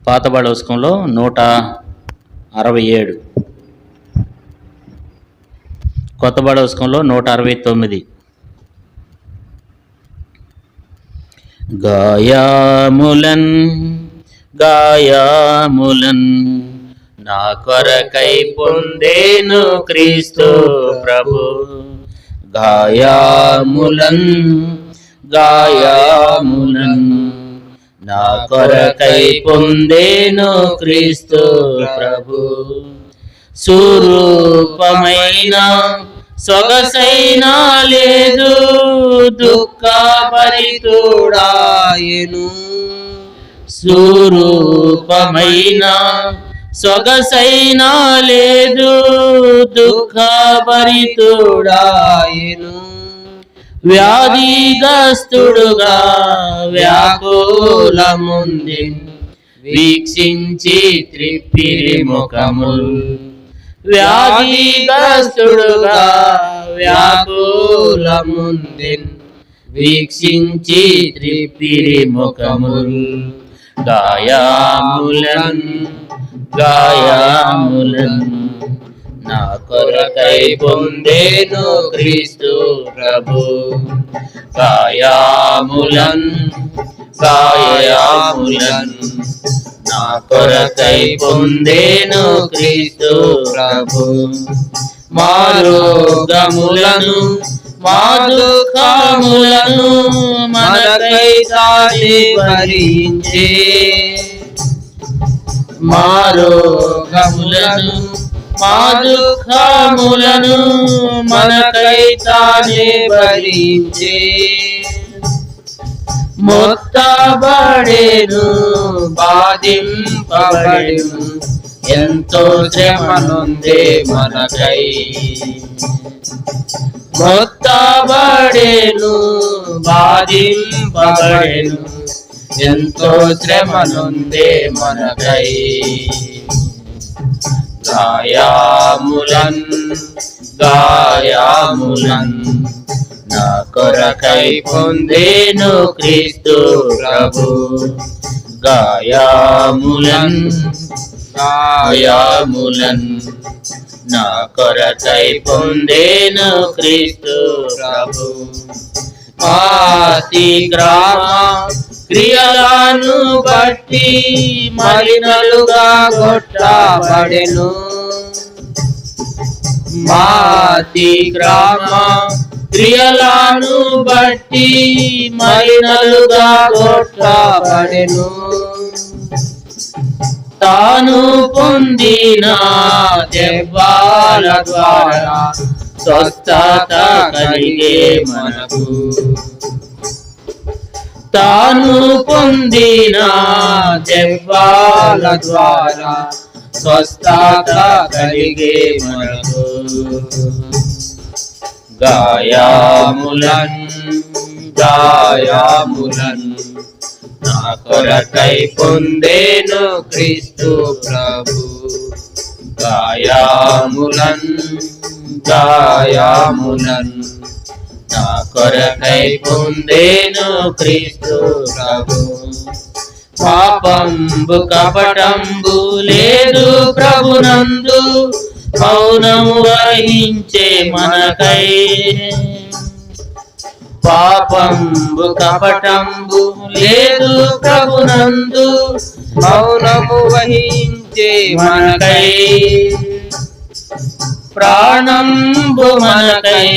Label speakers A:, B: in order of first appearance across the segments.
A: పాతబడి పుస్తకంలో 167, కొత్తబడి పుస్తకంలో 169. గాయాములన్ గాయాములన్ నా కొరకై పొందేను క్రీస్తు ప్రభు. గాయాములన్ గాయాములన్ నా కొరకై పొందేను క్రీస్తు ప్రభు. స్వరూపమైన సొగసైనా లేదు, దుఃఖభరితుడాయెను. స్వరూపమైన సొగసైనా లేదు, దుఃఖభరితుడాయెను. వ్యాధిగ్రస్తుడుగా వ్యాకులముంది, వీక్షించి త్రిప్పిరి ముఖముల్. వ్యాధిగ్రస్తుడుగా వ్యాకులముంది, వీక్షించి త్రిప్పిరి ముఖముల్. గాయాములన్ గాయాములన్ నా కొరకై పొందేను క్రీస్తు ప్రభు. గాయాములన్ గాయాములన్ నా కొరకై పొందేను క్రీస్తు ప్రభు. మా రోగములను మా దుఃఖములను మనకై తానే భరించే. మా రోగములను మా దుఃఖములను మనకై తానే భరించే. మొత్తబడెను బాధింపబడెను, ఎంతో శ్రమనుందే మనకై. మొత్తబడెను బాధింపబడెను, ఎంతో శ్రమనుందే మనకై. గాయాములన్ గాయాములన్ నా కొరకై పొందేను క్రీస్తు ప్రభు. గాయాములన్ గాయాములన్ నా కొరకై పొందేను క్రీస్తు ప్రభు. అతిక్రమ క్రియలను బట్టి మలినలుగా కొట్టబడెను. అతిక్రమ క్రియలను బట్టి మలినలుగా కొట్టబడెను. తాను పొందిన దెబ్బల ద్వారా స్వస్థత కలిగే మనకు. తాను పొందిన దెబ్బల ద్వారా స్వస్థత కలిగే మనకు. గాయాములన్ గాయాములన్ నా కొరకై పొందేను క్రీస్తు ప్రభు. గాయాములన్ గాయాములన్ నా కొరకై పొందేను క్రీస్తు ప్రభు. పాపంబు కపటంబు లేదు ప్రభునందు, మౌనము వహించే మనకై. పాపంబు కపటంబు లేదు ప్రభునందు, మౌనము వహించే మనకై. ప్రాణంబు మనకై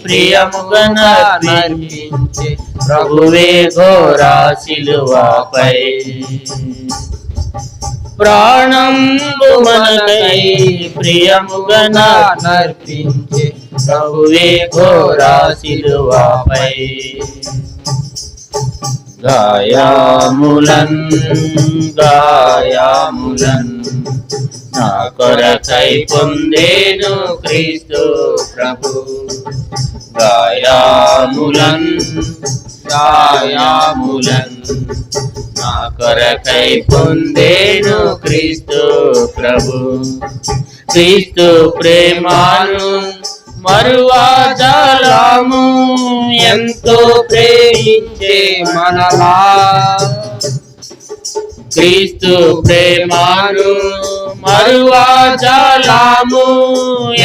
A: ప్రియముగా నర్పించే ప్రభువే ఘోర శిలువపై. ప్రాణంబు మనకై ప్రియముగా నర్పించే ప్రభువే ఘోర శిలువపై. గాయాములన్ గాయాములన్ నా కొరకై పొందేను క్రీస్తు ప్రభు. గాయాములన్ గాయాములన్ నా కొరకై పొందేను క్రీస్తు ప్రభు. క్రీస్తు ప్రేమను మరువజాలము, ఎంతో ప్రేమించే మనలా. క్రీస్తు ప్రేమను మరువజాలము,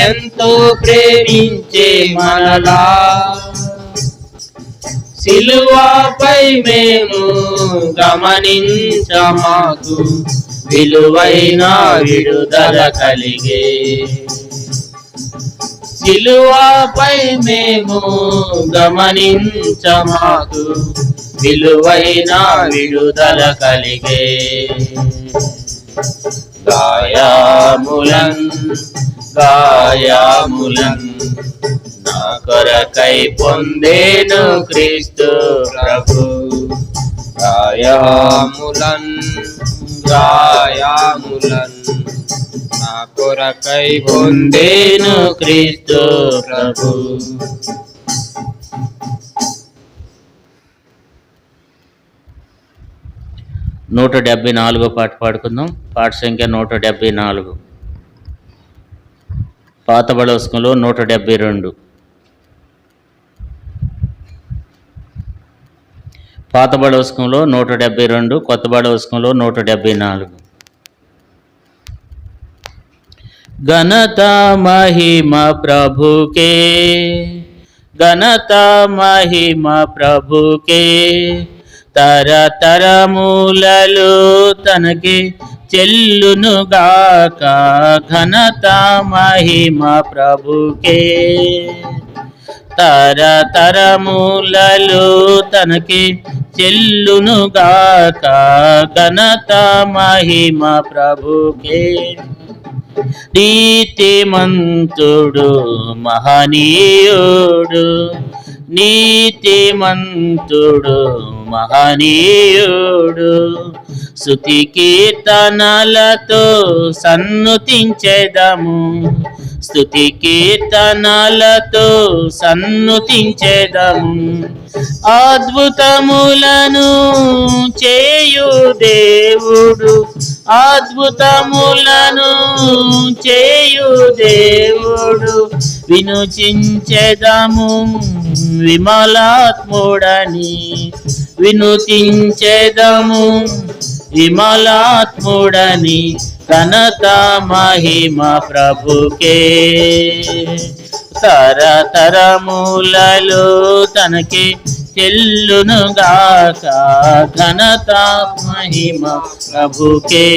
A: ఎంతో ప్రేమించే మనలా. సిలువపై మేము గమనించమాకు విలువైన విడుదల కలిగే. సిలువపై మేము గమనించమాకు విలువైన విడుదల కలిగే. గాయములన్ గాయములన్ నా కొరకై పొందేను క్రీస్తు ప్రభు. గాయములన్ గాయములన్ నా కొరకై పొందేను క్రీస్తు ప్రభు. 174 పాట పాడుకుందాం. పాట సంఖ్య 174. పాత బడవస్కంలో 172. పాత బడవస్కంలో 172, కొత్త బడవస్కంలో 174. ఘనత మహిమ ప్రభుకే, ఘనత మహిమ ప్రభుకే, తరతరములలో తనకి చెల్లునుగాక. ఘనత మహిమ ప్రభుకే, తరతరములలో తనకి చెల్లునుగాక. ఘనత మహిమ ప్రభుకే. నీతిమంతుడు మహనీయుడు, నీతిమంతుడు మహనీయుడు, స్తుతి కీర్తనలతో సన్నుతించెదము, స్తుతి కీర్తనలతో సన్నుతించెదము. అద్భుతములను చేయు దేవుడు, అద్భుతములను చేయు దేవుడు, వినుచించెదము విమలాత్ముడని, వినుతించెదము విమలాత్ముడని. ఘనత మహిమ ప్రభుకే, తరతరములలో తనకి చెల్లునుగాక. ఘనత మహిమ ప్రభుకే.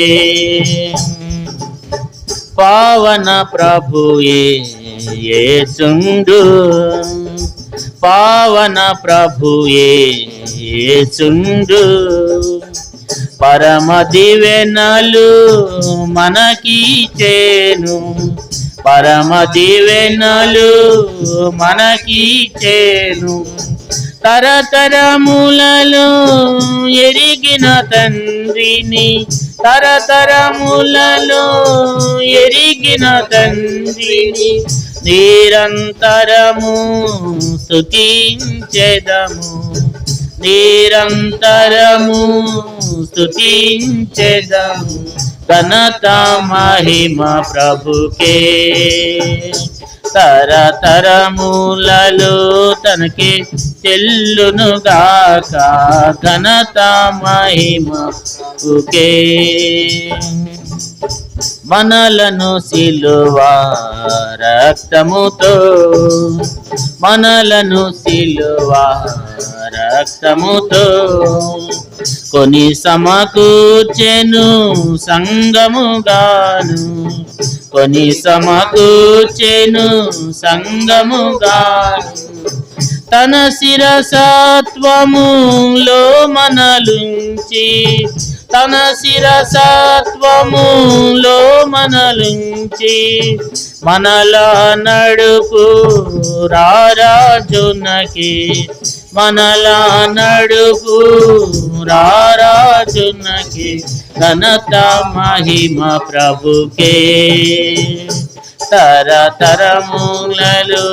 A: పావన ప్రభుయే యేసుండు, పావన ప్రభుయే యేసుండు, పరమ దివెనలు మనకిచ్చేను, పరమ దివెనలు మనకిచ్చేను. తరతరములలో ఎరిగిన తండ్రిని, తరతరములలో ఎరిగిన తండ్రిని, నిరంతరము స్తుతించెదము, నిరంతరము స్తుతించెదము. ఘనత మహిమ ప్రభుకే, తరతరములలో తనకి చెల్లునుగాక. ఘనత మహిమ ప్రభుకే. మనలను సిలువ రక్తముతో, మనలను సిలువ రక్తముతో కొని సమకూర్చెను సంగముగాను, కొని సమకూర్చెను సంగముగాను. తన శిరసత్వములో మనలుంచి, తన శిరసత్వములో మనలుంచి, మనలా నడుపు రారాజునకి, మనలా నడుపు రారాజునకి. ఘనత మహిమ ప్రభుకే, తరతరములలో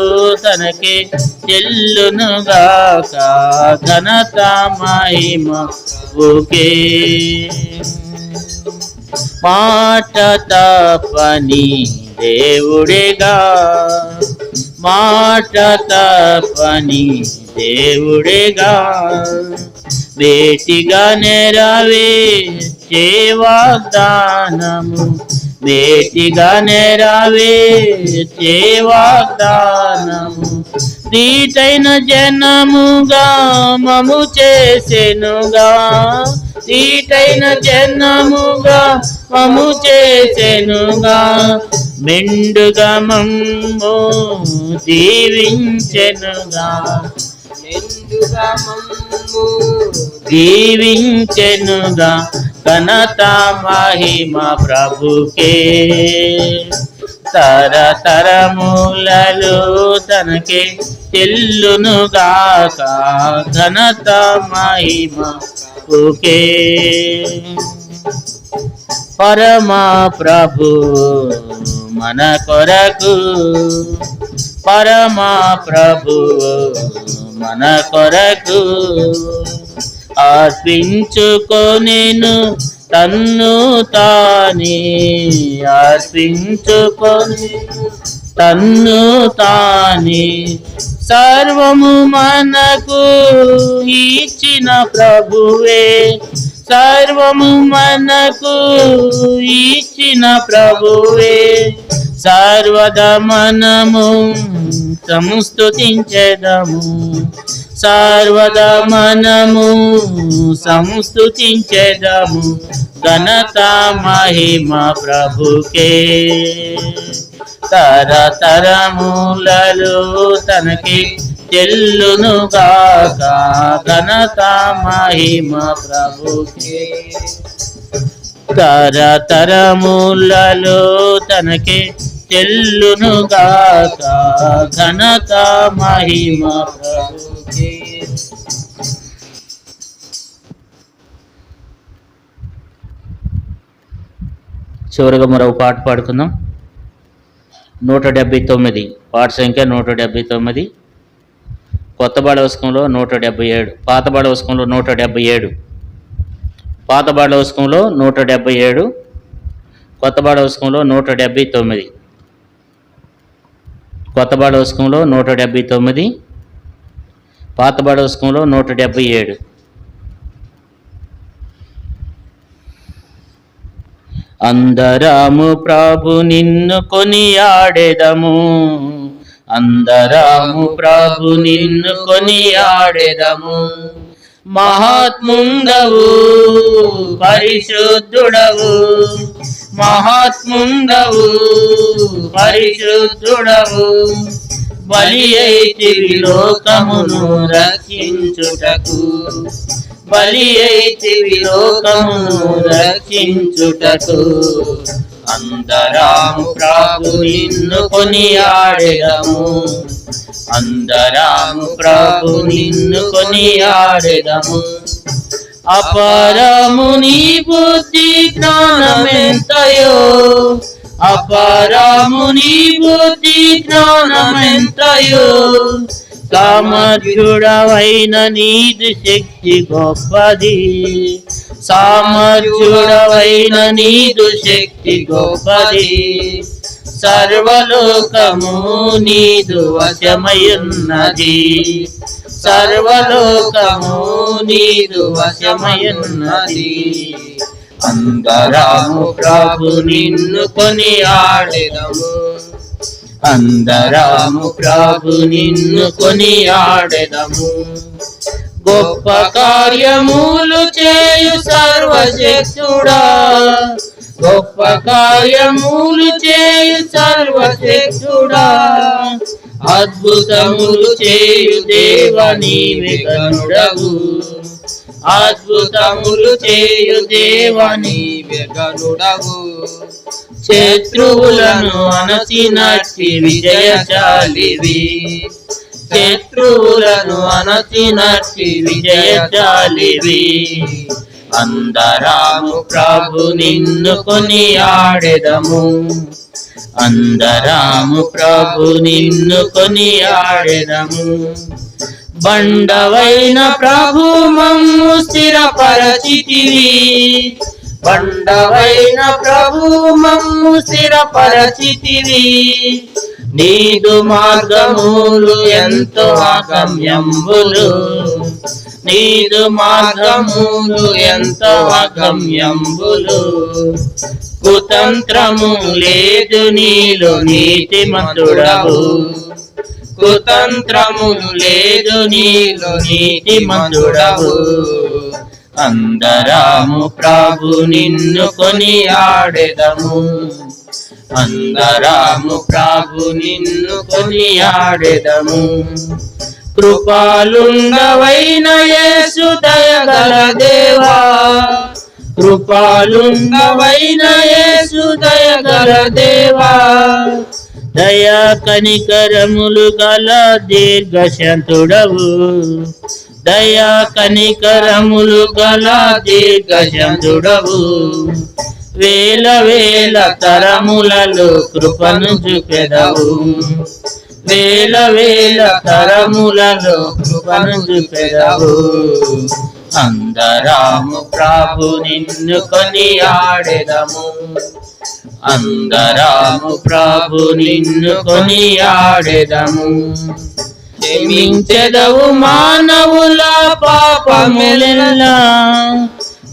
A: తనకి చెల్లునుగాక. ఘనత మహిమ ప్రభుకే. మాట తప్పని దేవుడేగా, మాట తప్పని దేవుడేగా, బేటిగా నెరవేర్చే వాగ్దానము, బేటిగా నెరవేర్చే వాగ్దానము. దీటైన జనముగా మము చేసెనుగా, దీటైన జనముగా మము చేసెనుగా. మెండుగా మమ్ము దీవించెనుగా, మెండుగా మమ్ము దీవించెనుగా. ఘనత మహిమ ప్రభుకే, తరతరములలో తనకే చెల్లునుగాక. ఘనత మహిమ ప్రభుకే. పరమా ప్రభు మన కొరకు, పరమా ప్రభు మన కొరకు అర్పించుకొనెను తన్ను తానే, అర్పించుకొనెను తన్ను తానే. సర్వము మనకు ఇచ్చిన ప్రభువే, సర్వము మనకు ఇచ్చిన ప్రభువే. సర్వదా మనము సంస్తుతించెదము, సర్వదా మనము సంస్తుతించెదము. ఘనత మహిమ ప్రభుకే, తరతరములలో తనకి చెల్లునుగాక. ఘనత మహిమ ప్రభుకే, తరతరములలో తనకి చెల్లునుగాక. ఘనత మహిమ ప్రభుకే. చివరిగా మరొక పాట పాడుకుందాం. 179, పాట సంఖ్య 179. కొత్త బాడవస్కంలో 177, పాత బాడవస్కంలో 177, పాత బాడవస్కంలో 177, కొత్త బాడవస్కంలో 179, కొత్త బాడవస్కంలో 179, పాత బాడవస్కంలో 177. అందరము ప్రభు నిన్ను కొనియాడెదము, అందరము ప్రభు నిన్ను కొనియాడెదము. మహాత్ముండవు పరిశుద్ధుడవు, మహాత్ముండవు పరిశుద్ధుడవు. బలి అయితివి లోకమును రక్షించుటకు, బలి అయితివి లోకమును రక్షించుటకు. అందరము ప్రభు నిన్ను కొనియాడెదము, అందరము ప్రభు నిన్ను కొనియాడెదము. అపారము నీ బుద్ధి జ్ఞానమెంతయో, అపారము నీ బుద్ధి జ్ఞానమెంతయో. సామర్థ్యుడవైన నీదు శక్తి గొప్పది, సామర్థ్యుడవైన నీదు శక్తి గొప్పది. సర్వలోకము నీదు వశమయున్నది, సర్వలోకము నీదు వశమయున్నది. అందరము ప్రభు నిన్ను కొనియాడెదము, అందరము ప్రభు నిన్ను కొనియాడెదము. గొప్ప కార్యములు చేయు సర్వశక్తుడా, గొప్ప కార్యములు చేయు సర్వశక్తుడా. అద్భుతములు చేయు దేవ నీవే గనుడవు, అద్భుతములు చేయు దేవ నీవే గనుడవు. శత్రువులను అణచినట్టి విజయశాలివి, శత్రువులను అణచినట్టి విజయశాలివి. అందరము ప్రభు నిన్ను కొనియాడెదము, అందరము ప్రభు నిన్ను కొనియాడెదము. బండవైన ప్రభు మమ్ము స్థిరపరచితివి, బండవైన ప్రభు మమ్ము స్థిరపరచితివి. నీదు మార్గములు ఎంతో అగమ్యంబులు, నీదు మార్గములు ఎంతో అగమ్యంబులు కుతంత్రము లేదు నీలో నీతిమంతుడవు కుతంత్రములు లేదు నీలో నీతిమంతుడవు అందరము ప్రభు నిన్ను కొనియాడెదము అందరము ప్రభు నిన్ను కొనియాడెదము కృపాలుండవైన యేసు దయగల దేవా కృపాలుండవైన యేసు దయగల దేవా దయా కనికరములు గల దీర్ఘశాంతుడవు దయా కనికరములు గల దీర్ఘశాంతుడవు వేల వేల తరములలో కృపను చూపెదవు వేల వేల తరములలో కృపను చూపెదవు అందరము ప్రభు నిన్ను కొనియాడెదము అందరము ప్రభు నిన్ను కొనియాడెదము క్షమించెదవు మానవుల పాపములెల్లా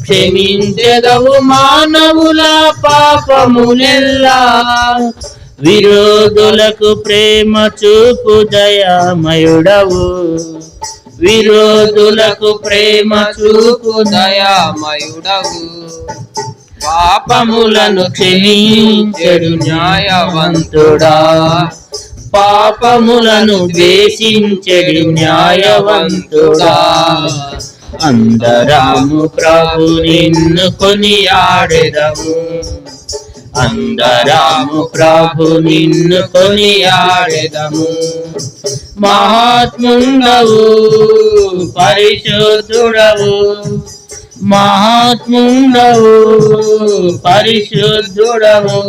A: క్షమించెదవు మానవుల పాపములెల్లా విరోధులకు ప్రేమ చూపు దయామయుడవు విరోధులకు ప్రేమ చూపు దయామయుడవు పాపములను క్షమించెడు న్యాయవంతుడా పాపములను ద్వేషించెడు న్యాయవంతుడా అందరము ప్రభు నిన్ను కొనియాడెదము అందరము ప్రభు నిన్ను కొనియాడెదము మహాత్ముండవు పరిశుద్ధుడవు మహాత్ముండవు పరిశుద్ధుడవు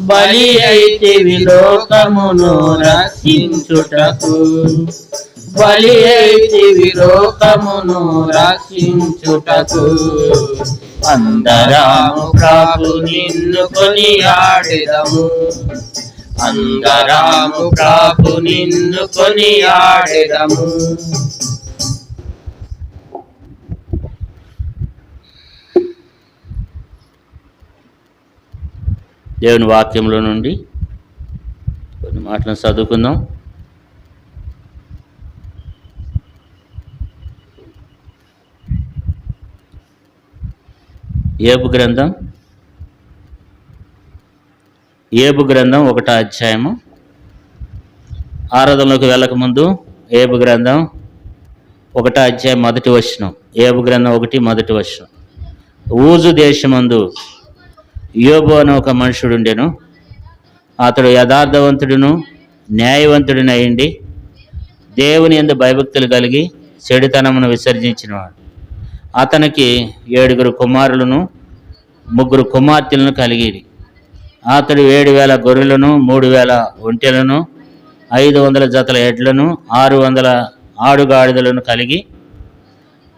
A: బలి అయితే లోకమును రక్షించుటకు బలి అయితే లోకమును రక్షించుటకు అందరము ప్రభు నిన్ను కొనియాడెదము అందరము ప్రభు నిన్ను కొనియాడెదము దేవుని వాక్యంలో నుండి కొన్ని మాటలను చదువుకుందాం. ఏబు గ్రంథం 1వ అధ్యాయము. ఆరాధనలోకి వెళ్ళకముందు ఏబు గ్రంథం 1వ అధ్యాయం 1వ వచనం. ఏబు గ్రంథం 1 మొదటి వచనం. ఊజు దేశమందు యోబు అనే ఒక మనుషుడు ఉండెను. అతడు యథార్థవంతుడును న్యాయవంతుడిని అయ్యిండి దేవుని యందు భయభక్తులు కలిగి చెడుతనమును విసర్జించినవాడు. అతనికి 7 కుమారులను 3 కుమార్తెలను కలిగిరి. అతడు 7,000 గొర్రెలను 3,000 ఒంటెలను 500 జతల ఎడ్లను 600 ఆడుగాడిదలను కలిగి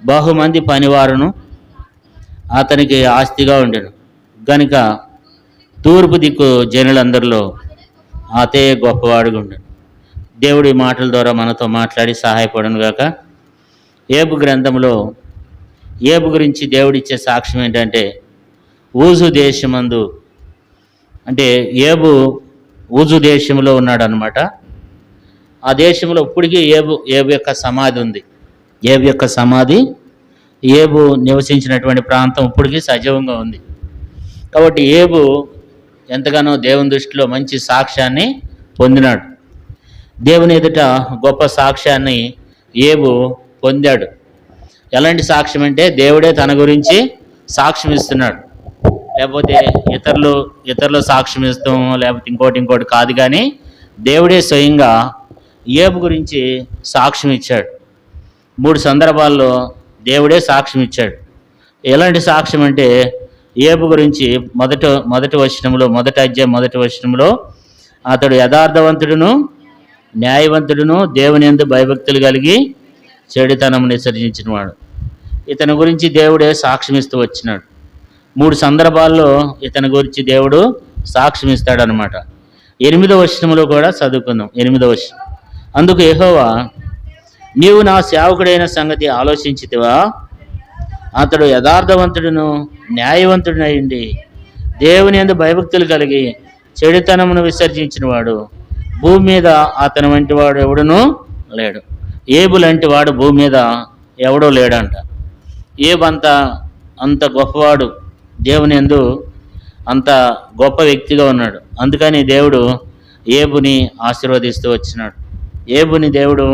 A: బహుమంది పనివారును అతనికి ఆస్తిగా ఉండెను గనుక తూర్పు దిక్కు జనులందరిలో అతే గొప్పవాడుగా ఉండెను. దేవుడి మాటల ద్వారా మనతో మాట్లాడి సహాయపడను గాక. ఏబు గ్రంథంలో ఏబు గురించి దేవుడిచ్చే సాక్ష్యం ఏంటంటే, ఊజు దేశమందు, అంటే ఏబు ఊజు దేశంలో ఉన్నాడు అనమాట. ఆ దేశంలో ఇప్పటికీ ఏబు యొక్క సమాధి ఉంది. ఏబు యొక్క సమాధి, ఏబు నివసించినటువంటి ప్రాంతం ఇప్పటికీ సజీవంగా ఉంది. కాబట్టి ఏబు ఎంతగానో దేవుని దృష్టిలో మంచి సాక్ష్యాన్ని పొందినాడు. దేవుని ఎదుట గొప్ప సాక్ష్యాన్ని ఏబు పొందాడు. ఎలాంటి సాక్ష్యం అంటే, దేవుడే తన గురించి సాక్ష్యం ఇస్తున్నాడు. లేకపోతే ఇతరులు సాక్ష్యం ఇస్తాం, లేకపోతే ఇంకోటి కాదు, కానీ దేవుడే స్వయంగా ఏబు గురించి సాక్ష్యం ఇచ్చాడు. 3 సందర్భాల్లో దేవుడే సాక్ష్యం ఇచ్చాడు. ఎలాంటి సాక్ష్యం అంటే, ఏబు గురించి మొదటి వచనంలో 1వ అధ్యాయం 1వ వచనంలో అతడు యథార్థవంతుడును న్యాయవంతుడును దేవుని యందు భయభక్తులు కలిగి చెడుతనము విసర్జించినవాడు. ఇతని గురించి దేవుడే సాక్ష్యం ఇస్తూ వచ్చినాడు. 3 సందర్భాల్లో ఇతని గురించి దేవుడు సాక్ష్యం ఇస్తాడనమాట. 8వ వచనంలో కూడా చదువుకుందాం. 8వ వచనం. అందుకు యెహోవా నీవు నా సేవకుడైన సంగతి ఆలోచించితివా? అతడు యథార్థవంతుడును న్యాయవంతుడినయుండి దేవుని యందు భయభక్తులు కలిగి చెడుతనమును విసర్జించిన వాడు భూమి మీద అతని వంటి వాడు ఎవడునూ లేడు. ఏబు లాంటి వాడు భూమి మీద ఎవడో లేడంట. ఏబు అంత గొప్పవాడు, దేవుని యందు అంత గొప్ప వ్యక్తిగా ఉన్నాడు. అందుకని దేవుడు ఏబుని ఆశీర్వదిస్తూ వచ్చినాడు, ఏబుని దేవుడు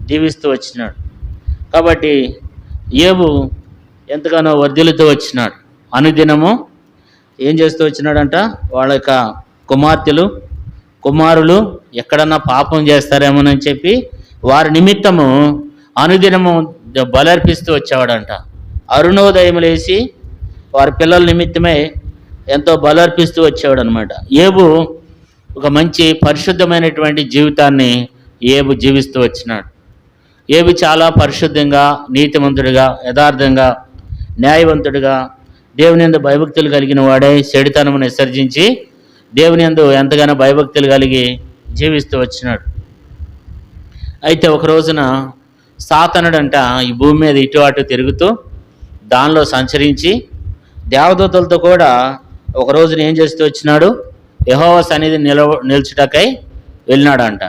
A: దీవిస్తూ వచ్చినాడు. కాబట్టి ఏబు ఎంతగానో వర్ధిల్లుతూ వచ్చినాడు. అనుదినము ఏం చేస్తూ వచ్చినాడంట, వాళ్ళ యొక్క కుమారులు ఎక్కడన్నా పాపం చేస్తారేమోనని చెప్పి వారి నిమిత్తము అనుదినము బలర్పిస్తూ వచ్చేవాడంట. అరుణోదయం లేచి వారి పిల్లల నిమిత్తమే ఎంతో బలర్పిస్తూ వచ్చేవాడు అనమాట. ఏబు ఒక మంచి పరిశుద్ధమైనటువంటి జీవితాన్ని ఏబు జీవిస్తూ వచ్చినాడు. ఏబు చాలా పరిశుద్ధంగా, నీతిమంతుడిగా, యథార్థంగా, న్యాయవంతుడిగా, దేవుని యందు భయభక్తులు కలిగిన వాడే చెడుతనమును విసర్జించి దేవుని యందు ఎంతగానో భయభక్తులు కలిగి జీవిస్తూ వచ్చినాడు. అయితే ఒక రోజున సాతానుడంట ఈ భూమి మీద ఇటు అటు తిరుగుతూ దానిలో సంచరించి దేవదూతలతో కూడా ఒక రోజున ఏం చేస్తూ వచ్చినాడు, యెహోవా సన్నిధి నిల్చుటకై వెళ్ళినాడంట.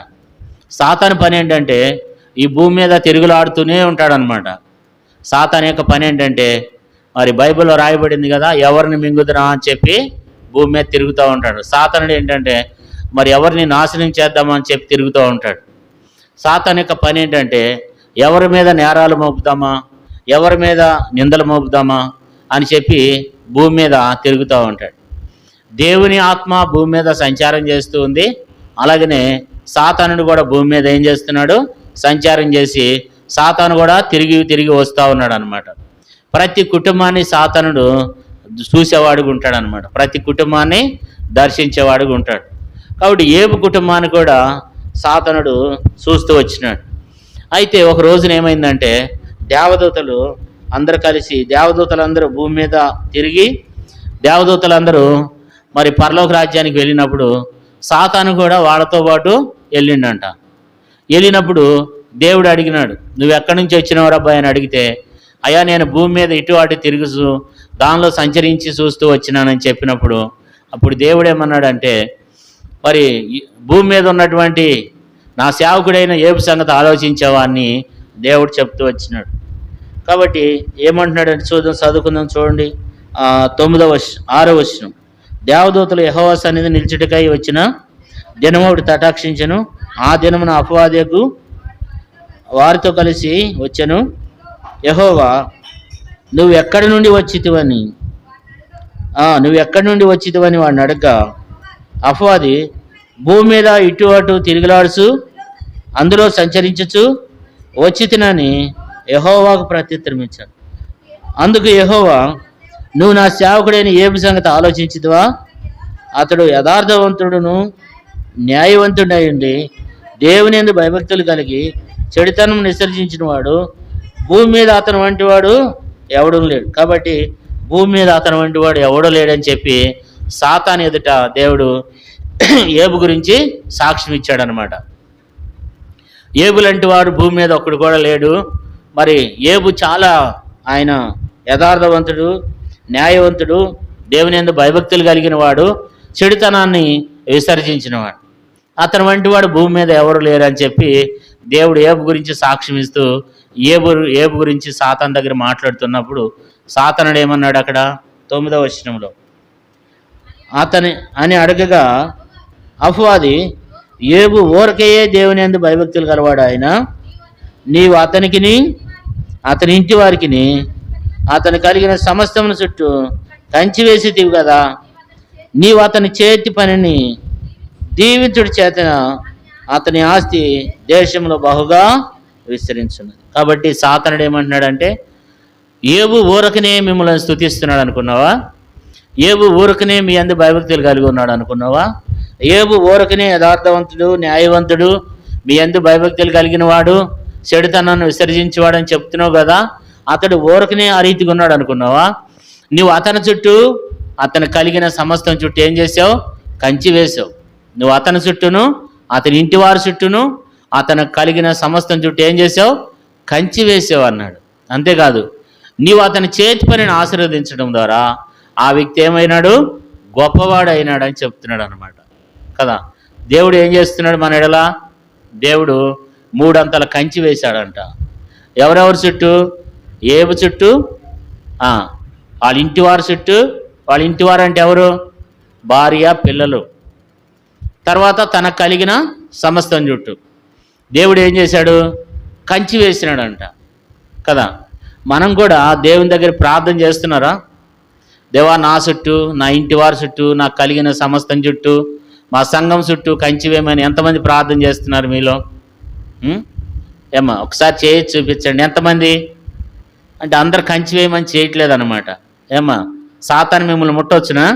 A: సాతాను పని ఏంటంటే ఈ భూమి మీద తిరుగులాడుతూనే ఉంటాడనమాట. సాతాను యొక్క పని ఏంటంటే, మరి బైబిల్లో రాయబడింది కదా, ఎవరిని మింగుదురా అని చెప్పి భూమి మీద తిరుగుతూ ఉంటాడు. సాతానుడు ఏంటంటే మరి ఎవరిని నాశనం చేద్దామని చెప్పి తిరుగుతూ ఉంటాడు. సాతాను యొక్క పని ఏంటంటే ఎవరి మీద నేరాలు మోపుదామా, ఎవరి మీద నిందలు మోపుదామా అని చెప్పి భూమి మీద తిరుగుతూ ఉంటాడు. దేవుని ఆత్మ భూమి మీద సంచారం చేస్తూ ఉంది. అలాగనే సాతానుడు కూడా భూమి మీద ఏం చేస్తున్నాడు, సంచారం చేసి సాతాను కూడా తిరిగి వస్తూ ఉన్నాడు అనమాట. ప్రతి కుటుంబాన్ని సాతానుడు చూసేవాడుగా ఉంటాడు అనమాట. ప్రతి కుటుంబాన్ని దర్శించేవాడుగా ఉంటాడు. కాబట్టి ఏబు కుటుంబాన్ని కూడా సాతానుడు చూస్తూ వచ్చినాడు. అయితే ఒక రోజున ఏమైందంటే దేవదూతలు అందరూ కలిసి, దేవదూతలందరూ భూమి మీద తిరిగి దేవదూతలందరూ మరి పరలోక రాజ్యానికి వెళ్ళినప్పుడు సాతాను కూడా వాళ్ళతో పాటు వెళ్ళిండంట. వెళ్ళినప్పుడు దేవుడు అడిగినాడు, నువ్వు ఎక్కడి నుంచి వచ్చినావు అబ్బాయి అని అడిగితే, అయ్యా నేను భూమి మీద ఇటు అటు తిరుగుతూ దానిలో సంచరించి చూస్తూ వచ్చినానని చెప్పినప్పుడు అప్పుడు దేవుడు ఏమన్నాడంటే, మరి భూమి మీద ఉన్నటువంటి నా సేవకుడైన ఏబు సంగతి ఆలోచించావా అని దేవుడు చెప్తూ వచ్చినాడు. కాబట్టి ఏమంటున్నాడంటే చదువుకుందాం చూడండి. 6వ వచనం. దేవదూతలు యెహోవా సన్నిధి నిల్చుటకై వచ్చిన దినము ఒకటి తటాక్షించను. ఆ దినమున అపవాదకు వారితో కలిసి వచ్చెను. యెహోవా నువ్వు ఎక్కడి నుండి వచ్చితివని వాడిని అడగగా అపవాది భూమి మీద ఇటు అటు తిరిగిలాడుచు అందులో సంచరించచ్చు వచ్చితినని యెహోవాకు ప్రత్యుత్తరం ఇచ్చాడు. అందుకు యెహోవా, నువ్వు నా సేవకుడైన ఏబు సంగతి ఆలోచించితివా? అతడు యథార్థవంతుడును న్యాయవంతుడైండి దేవుని యందు భయభక్తులు కలిగి చెడుతనం విసర్జించిన వాడు భూమి మీద అతని వంటి వాడు ఎవడూ లేడు. కాబట్టి భూమి మీద అతని వంటి వాడు ఎవడో లేడని చెప్పి సాతాను ఎదుట దేవుడు ఏబు గురించి సాక్ష్యం ఇచ్చాడనమాట. ఏబు లాంటి వాడు భూమి మీద ఒక్కడు కూడా లేడు. మరి ఏబు చాలా ఆయన యథార్థవంతుడు, న్యాయవంతుడు, దేవుని యందు భయభక్తులు కలిగిన వాడు, చెడుతనాన్ని విసర్జించినవాడు. అతని వంటి వాడు భూమి మీద ఎవరు లేరని చెప్పి దేవుడు ఏబు గురించి సాక్ష్యం ఇస్తూ ఏబు గురించి సాతాను దగ్గర మాట్లాడుతున్నప్పుడు సాతానుడు ఏమన్నాడు అక్కడ 9వ వచనంలో, అని అడగగా అపవాది, ఏబు ఊరకయే దేవుని యందు భయభక్తులు కలవాడు ఆయన, నీవు అతనికిని అతని ఇంటి వారికిని అతను కలిగిన సమస్తమును చుట్టూ కంచి వేసేటివి కదా, నీవు అతని చేతి పనిని దీవించుడి చేతన అతని ఆస్తి దేశంలో బహుగా విస్తరించున్నది. కాబట్టి సాతానుడు ఏమంటున్నాడంటే, ఏబు ఊరకనే మిమ్మల్ని స్తుతిస్తున్నాడు అనుకున్నావా? ఏబు ఊరకనే మీ అందు భయభక్తులు కలిగి ఉన్నాడు అనుకున్నావా? ఏబు ఊరకనే యథార్థవంతుడు, న్యాయవంతుడు, మీ అందు భయభక్తులు కలిగిన వాడు, చెడుతనాన్ని విసర్జించేవాడని చెప్తున్నావు కదా, అతడు ఊరకనే ఆ రీతిగా ఉన్నాడు అనుకున్నావా? నువ్వు అతని చుట్టూ అతను కలిగిన సమస్తం చుట్టూ ఏం చేసావు? కంచి వేసావు. నువ్వు అతని చుట్టూను, అతని ఇంటి వారి చుట్టూను, అతను కలిగిన సమస్తం చుట్టూ ఏం చేసావు? కంచి వేసావు అన్నాడు. అంతేకాదు, నీవు అతని చేతి పనిని ఆశీర్వదించడం ద్వారా ఆ వ్యక్తి ఏమైనాడు? గొప్పవాడు అయినాడు అని చెప్తున్నాడు అనమాట కదా. దేవుడు ఏం చేస్తున్నాడు మన ఎడల? దేవుడు 3 అంతల కంచి వేశాడంట. ఎవరెవరి చుట్టూ? ఏబు చుట్టూ, వాళ్ళ ఇంటి వారి చుట్టూ. వాళ్ళ ఇంటి వారు అంటే ఎవరు? భార్య, పిల్లలు. తర్వాత తనకు కలిగిన సమస్తం చుట్టూ దేవుడు ఏం చేశాడు? కంచి వేసినాడంట కదా. మనం కూడా దేవుని దగ్గర ప్రార్థన చేస్తున్నారా? దేవా, నా చుట్టూ, నా ఇంటి వారి చుట్టూ, నాకు కలిగిన సమస్తం చుట్టూ, మా సంఘం చుట్టూ కంచి వేయమని ఎంతమంది ప్రార్థన చేస్తున్నారు మీలో? ఏమ్మా, ఒకసారి చేయి చూపించండి. ఎంతమంది? అంటే అందరు కంచి వేయమని చేయట్లేదు అనమాట. ఏమ్మా, సాతాను మిమ్మల్ని ముట్టవచ్చునా?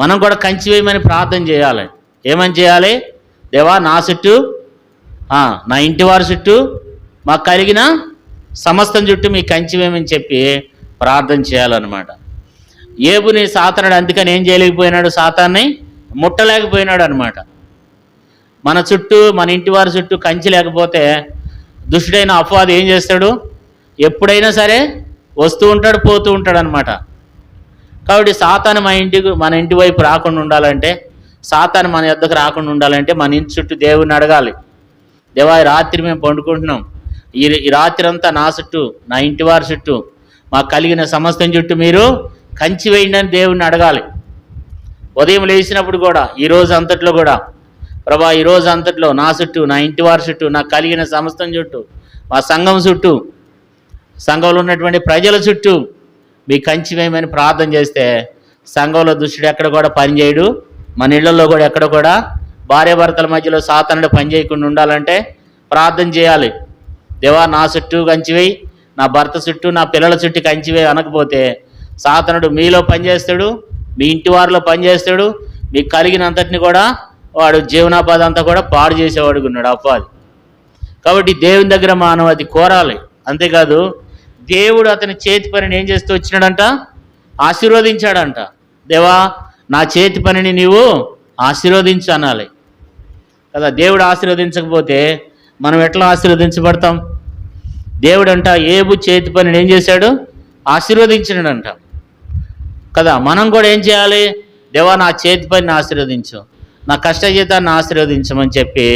A: మనం కూడా కంచి వేయమని ప్రార్థన చేయాలి. ఏమని చేయాలి? దేవా, నా చుట్టూ, నా ఇంటి వారి చుట్టూ, మాకు కలిగిన సమస్తం చుట్టూ మీ కంచి వేయమని చెప్పి ప్రార్థన చేయాలన్నమాట. ఏబుని సాతానుడు అందుకని ఏం చేయలేకపోయినాడు? సాతాన్ని ముట్టలేకపోయినాడు అనమాట. మన చుట్టూ, మన ఇంటి వారి చుట్టూ కంచి లేకపోతే దుష్టుడైన అపవాది ఏం చేస్తాడు? ఎప్పుడైనా సరే వస్తూ ఉంటాడు, పోతూ ఉంటాడు అనమాట. కాబట్టి సాతాను మన ఇంటి వైపు రాకుండా ఉండాలంటే, సాతాను మన యొద్దకు రాకుండా ఉండాలంటే మన ఇంటి చుట్టూ దేవుడిని అడగాలి. దేవా, ఈ రాత్రి మేము పండుకుంటున్నాం, ఈ రాత్రి అంతా నా చుట్టూ, నా ఇంటి వారి చుట్టూ, మాకు కలిగిన సమస్తం చుట్టూ మీరు కంచి వేయండి అని దేవుడిని అడగాలి. ఉదయం లేచినప్పుడు కూడా, ఈ రోజు అంతట్లో కూడా, ప్రభా, ఈ రోజు అంతట్లో నా చుట్టూ, నా ఇంటి వారి చుట్టూ, నాకు కలిగిన సమస్తం చుట్టూ, మా సంఘం చుట్టూ, సంఘంలో ఉన్నటువంటి ప్రజల చుట్టూ మీ కంచి వేయమని ప్రార్థన చేస్తే సంఘంలో దుష్టుడు ఎక్కడ కూడా పనిచేయడు. మన ఇళ్లలో కూడా ఎక్కడ కూడా భార్యాభర్తల మధ్యలో సాతానుడు పని చేయకుండా ఉండాలంటే ప్రార్థన చేయాలి. దేవా, నా చుట్టూ కంచివేయి, నా భర్త చుట్టూ, నా పిల్లల చుట్టూ కంచివేయి అనకపోతే సాతానుడు మీలో పనిచేస్తాడు, మీ ఇంటి వారిలో పనిచేస్తాడు, మీకు కలిగినంతటిని కూడా వాడు జీవనోపాధి అంతా కూడా పాడు చేసేవాడుగా ఉన్నాడు అపవాది. కాబట్టి దేవుని దగ్గర మనం అది కోరాలి. అంతేకాదు, దేవుడు అతని చేతి పనిని ఏం చేస్తూ వచ్చినాడంట? ఆశీర్వదించాడంట. దేవా, నా చేతి పనిని నీవు ఆశీర్వదించు అనాలి కదా. దేవుడు ఆశీర్వదించకపోతే మనం ఎట్లా ఆశీర్వదించబడతాం? దేవుడు అంట ఏబు చేతి పనిని ఏం చేశాడు? ఆశీర్వదించినాడంట కదా. మనం కూడా ఏం చేయాలి? దేవా, నా చేతి పనిని ఆశీర్వదించు, నా కష్టజీతాన్ని ఆశీర్వదించమని చెప్పి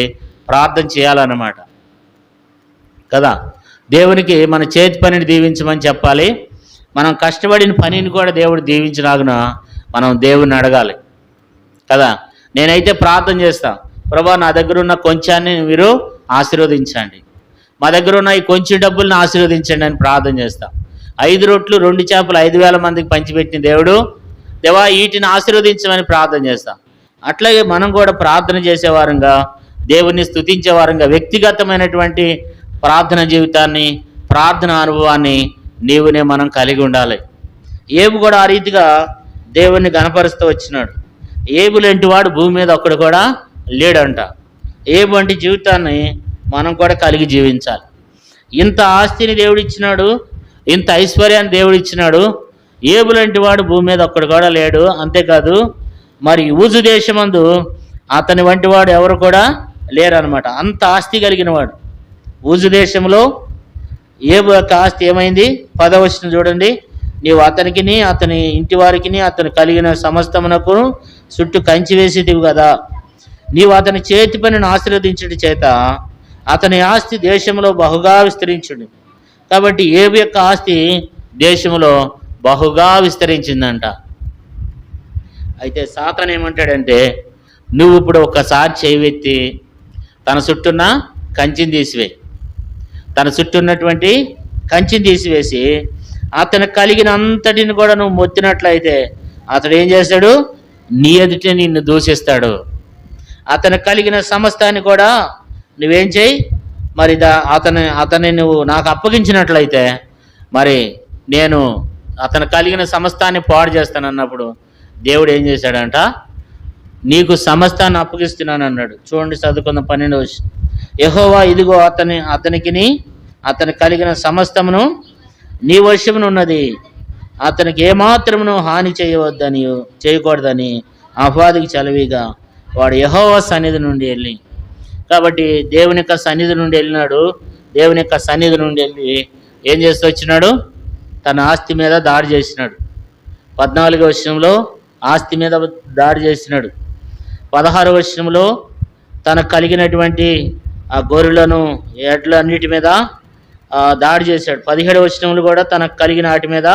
A: ప్రార్థన చేయాలన్నమాట కదా. దేవునికి మన చేతి పనిని దీవించమని చెప్పాలి. మనం కష్టపడిన పనిని కూడా దేవుడు దీవించినాగున మనం దేవుని అడగాలి కదా. నేనైతే ప్రార్థన చేస్తాను, ప్రభా, నా దగ్గర ఉన్న కొంచాన్ని మీరు ఆశీర్వదించండి, మా దగ్గర ఉన్న ఈ కొంచెం డబ్బుల్ని ఆశీర్వదించండి అని ప్రార్థన చేస్తాం. 5 రొట్లు 2 చేపలు 5,000 మందికి పంచిపెట్టిన దేవుడు, దేవా, వీటిని ఆశీర్వదించమని ప్రార్థన చేస్తాం. అట్లాగే మనం కూడా ప్రార్థన చేసేవారంగా, దేవుణ్ణి స్తుతించేవారంగా, వ్యక్తిగతమైనటువంటి ప్రార్థన జీవితాన్ని, ప్రార్థన అనుభవాన్ని నీవునే మనం కలిగి ఉండాలి. ఏబు కూడా ఆ రీతిగా దేవుణ్ణి గణపరుస్తూ వచ్చినాడు. ఏబు లాంటి వాడు భూమి మీద ఒక్కడు కూడా లేడంట. ఏబు వంటి జీవితాన్ని మనం కూడా కలిగి జీవించాలి. ఇంత ఆస్తిని దేవుడు ఇచ్చినాడు, ఇంత ఐశ్వర్యాన్ని దేవుడు ఇచ్చినాడు. ఏబు లాంటి వాడు భూమి మీద ఒక్కడు కూడా లేడు. అంతేకాదు, మరి ఊజు దేశమందు అతని వంటి వాడు ఎవరు కూడా లేరనమాట. అంత ఆస్తి కలిగిన వాడు. ఊజు దేశంలో ఏబు యొక్క ఆస్తి ఏమైంది? 10వ వచనం చూడండి. నీవు అతనికిని, అతని ఇంటి వారికిని, అతను కలిగిన సమస్తమునకు చుట్టూ కంచి వేసేటివి కదా. నీవు అతని చేతి పనిని ఆశీర్వదించడం చేత అతని ఆస్తి దేశంలో బహుగా విస్తరించుడు. కాబట్టి ఏబు యొక్క ఆస్తి దేశంలో బహుగా విస్తరించిందంట. అయితే సాతాను ఏమంటాడంటే, నువ్వు ఇప్పుడు ఒకసారి చేయవెత్తి తన చుట్టూన్న కంచిని తీసివేయి, తన చుట్టూ ఉన్నటువంటి కంచిని తీసివేసి అతను కలిగిన అంతటిని కూడా నువ్వు మొత్తినట్లయితే అతడు ఏం చేస్తాడు? నీ ఎదుట నిన్ను దూషిస్తాడు. అతను కలిగిన సమస్తాన్ని కూడా నువ్వేం చేయి, మరి అతన్ని నువ్వు నాకు అప్పగించినట్లయితే మరి నేను అతను కలిగిన సమస్తాన్ని పాడు చేస్తానన్నప్పుడు దేవుడు ఏం చేశాడంట? నీకు సమస్తాన్ని అప్పగిస్తున్నాను అన్నాడు. చూడండి, చదువుకున్న 12వ వచనం. యెహోవా ఇదిగో అతనికిని అతను కలిగిన సమస్తమును నీ వశమునున్నది, అతనికి ఏమాత్రమును హాని చేయకూడదని అపవాదికి చలవిగా వాడు యెహోవా సన్నిధి నుండి వెళ్ళి, కాబట్టి దేవుని యొక్క సన్నిధి నుండి వెళ్ళినాడు. దేవుని యొక్క సన్నిధి నుండి వెళ్ళి ఏం చేస్తూ వచ్చినాడు? తన ఆస్తి మీద దాడి చేసినాడు. 14వ వచనంలో ఆస్తి మీద దాడి చేసినాడు. 16వ వచనంలో తనకు కలిగినటువంటి ఆ గొర్రెలను ఎడ్లు అన్నిటి మీద దాడి చేశాడు. 17వ వచనంలో కూడా తనకు కలిగిన వాటి మీద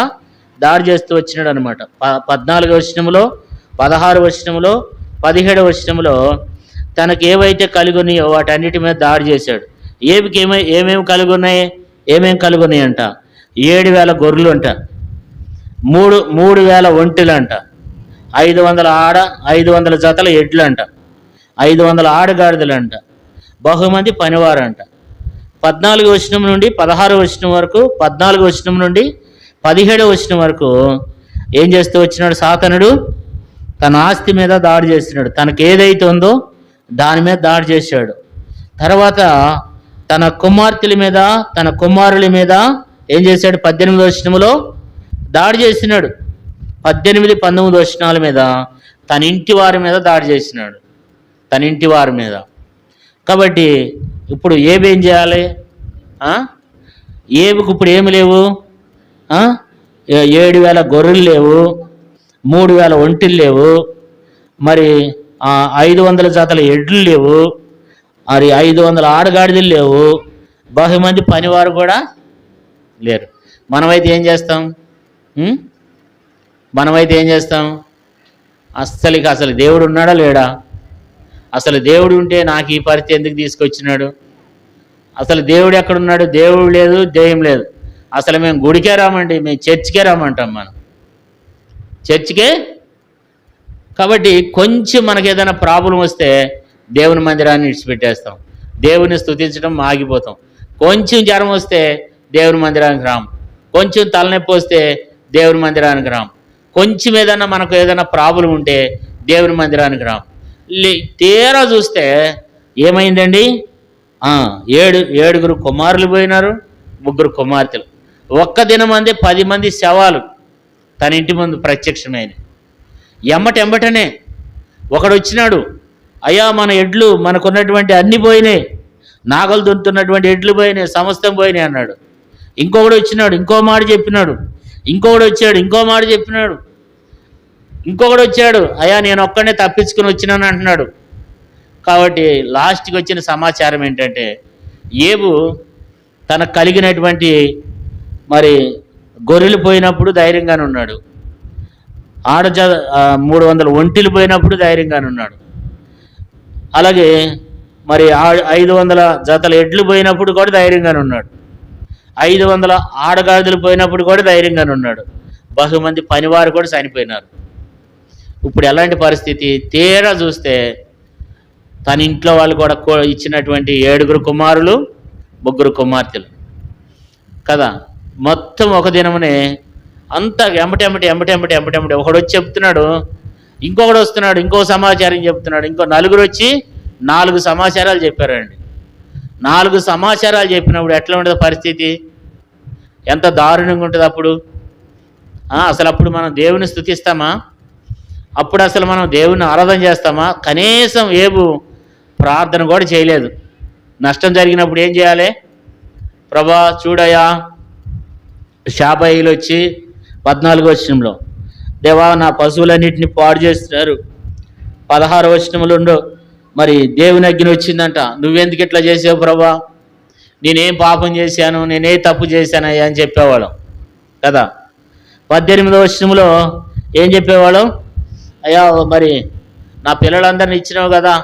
A: దాడి చేస్తూ వచ్చినాడు అనమాట. 14వ వచనంలో, 16వ వచనంలో, 17వ వచనంలో తనకు ఏవైతే కలిగి ఉన్నాయో వాటన్నిటి మీద దాడి చేశాడు. ఏమేమి కలిగి ఉన్నాయి? ఏమేమి కలిగి ఉన్నాయి అంట? 7,000 గొర్రెలు అంట, 3,000 ఒంటెలు అంట, 500 జతల ఎడ్లు అంట, 500 ఆడగాడిదలు అంట, బహుమంది పనివారు అంట. 14వ వచనం నుండి 16వ వచనం వరకు, 14వ వచనం నుండి 17వ వచనం వరకు ఏం చేస్తూ వచ్చినాడు? సాతానుడు తన ఆస్తి మీద దాడి చేస్తున్నాడు. తనకు ఏదైతే ఉందో దాని మీద దాడి చేశాడు. తర్వాత తన కుమార్తెల మీద, తన కుమారుల మీద ఏం చేశాడు? 18వ వచనంలో దాడి చేసినాడు. 18, 19 వచనాల మీద తన ఇంటి వారి మీద దాడి చేసినాడు. తన ఇంటి వారి మీద. కాబట్టి ఇప్పుడు ఏం చేయాలి? ఏబుకు ఇప్పుడు ఏమి లేవు? 7,000 గొర్రెలు లేవు, 3,000 ఒంటెలు లేవు, మరి 500 జతల ఎడ్లు లేవు, మరి 500 ఆడగాడిదలు లేవు, బహుమంది పనివారు కూడా లేరు. మనమైతే ఏం చేస్తాం? అసలు దేవుడు ఉన్నాడా లేడా? అసలు దేవుడు ఉంటే నాకు ఈ పరిస్థితి ఎందుకు తీసుకొచ్చినాడు? అసలు దేవుడు ఎక్కడున్నాడు? దేవుడు లేదు, దెయ్యం లేదు. అసలు మేము గుడికే రామండి, మేము చర్చికే రామంటాం. మనం చర్చికే. కాబట్టి కొంచెం మనకు ఏదైనా ప్రాబ్లం వస్తే దేవుని మందిరాన్ని విడిచిపెట్టేస్తాం, దేవుని స్తుతించడం ఆగిపోతాం. కొంచెం జ్వరం వస్తే దేవుని మందిరానికి రాము, కొంచెం తలనొప్పి వస్తే దేవుని మందిరానికి రాము, కొంచెం ఏదైనా మనకు ఏదైనా ప్రాబ్లం ఉంటే దేవుని మందిరానికి రాము. తీరా చూస్తే ఏమైందండి? 7 కుమారులు పోయినారు, 3 కుమార్తెలు. ఒక్క దినమందే 10 మంది శవాలు తన ఇంటి ముందు ప్రత్యక్షమైనవి. ఎంబటనే ఒకడు వచ్చినాడు, అయ్యా మన ఎడ్లు, మనకున్నటువంటి అన్ని పోయినాయి, నాగలు దున్నుతున్నటువంటి ఎడ్లు పోయినాయి, సమస్తం పోయినాయి అన్నాడు. ఇంకొకడు వచ్చినాడు, ఇంకో మాట చెప్పినాడు. ఇంకొకడు వచ్చాడు, ఇంకో మాట చెప్పినాడు. ఇంకొకడు వచ్చాడు, అయ్యా నేను ఒక్కడే తప్పించుకుని వచ్చినాను అంటున్నాడు. కాబట్టి లాస్ట్కి వచ్చిన సమాచారం ఏంటంటే, ఏబు తనకు కలిగినటువంటి మరి గొర్రెలు పోయినప్పుడు ధైర్యంగానే ఉన్నాడు, 300 ఒంటెలు పోయినప్పుడు ధైర్యంగానే ఉన్నాడు, అలాగే మరి 500 జతల ఎడ్లు పోయినప్పుడు కూడా ధైర్యంగానే ఉన్నాడు, 500 ఆడగాడిదలు పోయినప్పుడు కూడా ధైర్యంగానే ఉన్నాడు. బహుమంది పనివారు కూడా చనిపోయినారు. ఇప్పుడు ఎలాంటి పరిస్థితి? తీరా చూస్తే తన ఇంట్లో వాళ్ళు కూడా ఇచ్చినటువంటి 7 కుమారులు, 3 కుమార్తెలు కదా. మొత్తం ఒక దినమునే అంతా ఎంబటెంబటి ఒకడు వచ్చి చెప్తున్నాడు, ఇంకొకడు వస్తున్నాడు, ఇంకో సమాచారం చెప్తున్నాడు, ఇంకో 4 వచ్చి 4 సమాచారాలు చెప్పారండి. 4 సమాచారాలు చెప్పినప్పుడు ఎట్లా ఉంటుంది పరిస్థితి? ఎంత దారుణంగా ఉంటుంది అప్పుడు? అసలు అప్పుడు మనం దేవుని స్తుతిస్తామా? అప్పుడు అసలు మనం దేవుని ఆరాధన చేస్తామా? కనీసం ఏబు ప్రార్థన కూడా చేయలేదు. నష్టం జరిగినప్పుడు ఏం చేయాలి? ప్రభా చూడయా, శాబాయిలు వచ్చి 14వ వచనంలో, దేవా నా పశువులన్నింటినీ పాడు చేస్తున్నారు. 16వ వచనంలో మరి దేవుని అగ్ని వచ్చిందంట, నువ్వెందుకు ఇట్లా చేసావు ప్రభా, నేనేం పాపం చేశాను, నేనే తప్పు చేశానయ్యా అని చెప్పేవాళ్ళం కదా. 18వ వచనంలో ఏం చెప్పేవాళ్ళం? అయ్యా మరి నా పిల్లలందరినీ ఇచ్చినావు కదా,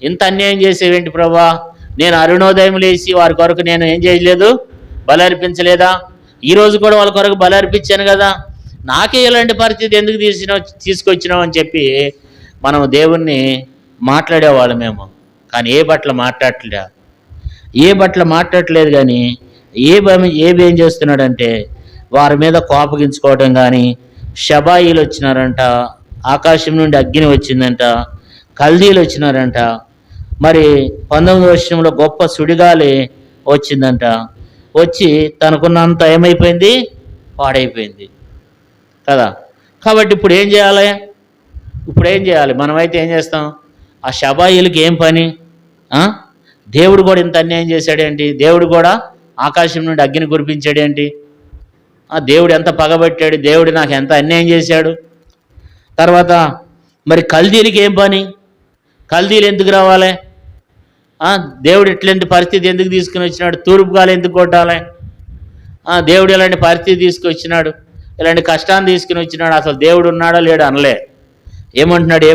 A: ఇంత అన్యాయం చేసేవేంటి ప్రభా, నేను అరుణోదయం లేచి వారి కొరకు నేను ఏం చేయలేదు, బలి అర్పించలేదా? ఈరోజు కూడా వాళ్ళ కొరకు బలి అర్పించాను కదా, నాకే ఇలాంటి పరిస్థితి ఎందుకు తీసుకొచ్చినావు అని చెప్పి మనం దేవుణ్ణి మాట్లాడేవాళ్ళమేమో. కానీ ఏ బట్టలు మాట్లాడట్లేదు. కానీ ఏం చేస్తున్నాడంటే వారి మీద కోపగించుకోవడం కానీ, షబాయిలు వచ్చినారంట, ఆకాశం నుండి అగ్ని వచ్చిందంట, కల్దీలు వచ్చినారంట, మరి 19వ వచనంలో గొప్ప సుడిగాలి వచ్చిందంట. వచ్చి తనకున్నంత ఏమైపోయింది? పాడైపోయింది కదా. కాబట్టి ఇప్పుడు ఏం చేయాలి? మనమైతే ఏం చేస్తాం? ఆ షబాయిలకి ఏం పని? దేవుడు కూడా ఇంత అన్యాయం చేశాడేంటి, దేవుడు కూడా ఆకాశం నుండి అగ్ని కురిపించాడేంటి, దేవుడు ఎంత పగబట్టాడు, దేవుడు నాకు ఎంత అన్యాయం చేశాడు. తర్వాత మరి కల్దీలకి ఏం పని, కల్దీలు ఎందుకు రావాలి, దేవుడు ఇట్లాంటి పరిస్థితి ఎందుకు తీసుకుని వచ్చినాడు, తూర్పు గాలి ఎందుకు కొట్టాలి, దేవుడు ఇలాంటి పరిస్థితి తీసుకొచ్చినాడు, ఇలాంటి కష్టాన్ని తీసుకుని వచ్చినాడు, అసలు దేవుడు ఉన్నాడా లేడా అనలే. ఏమంటున్నాడు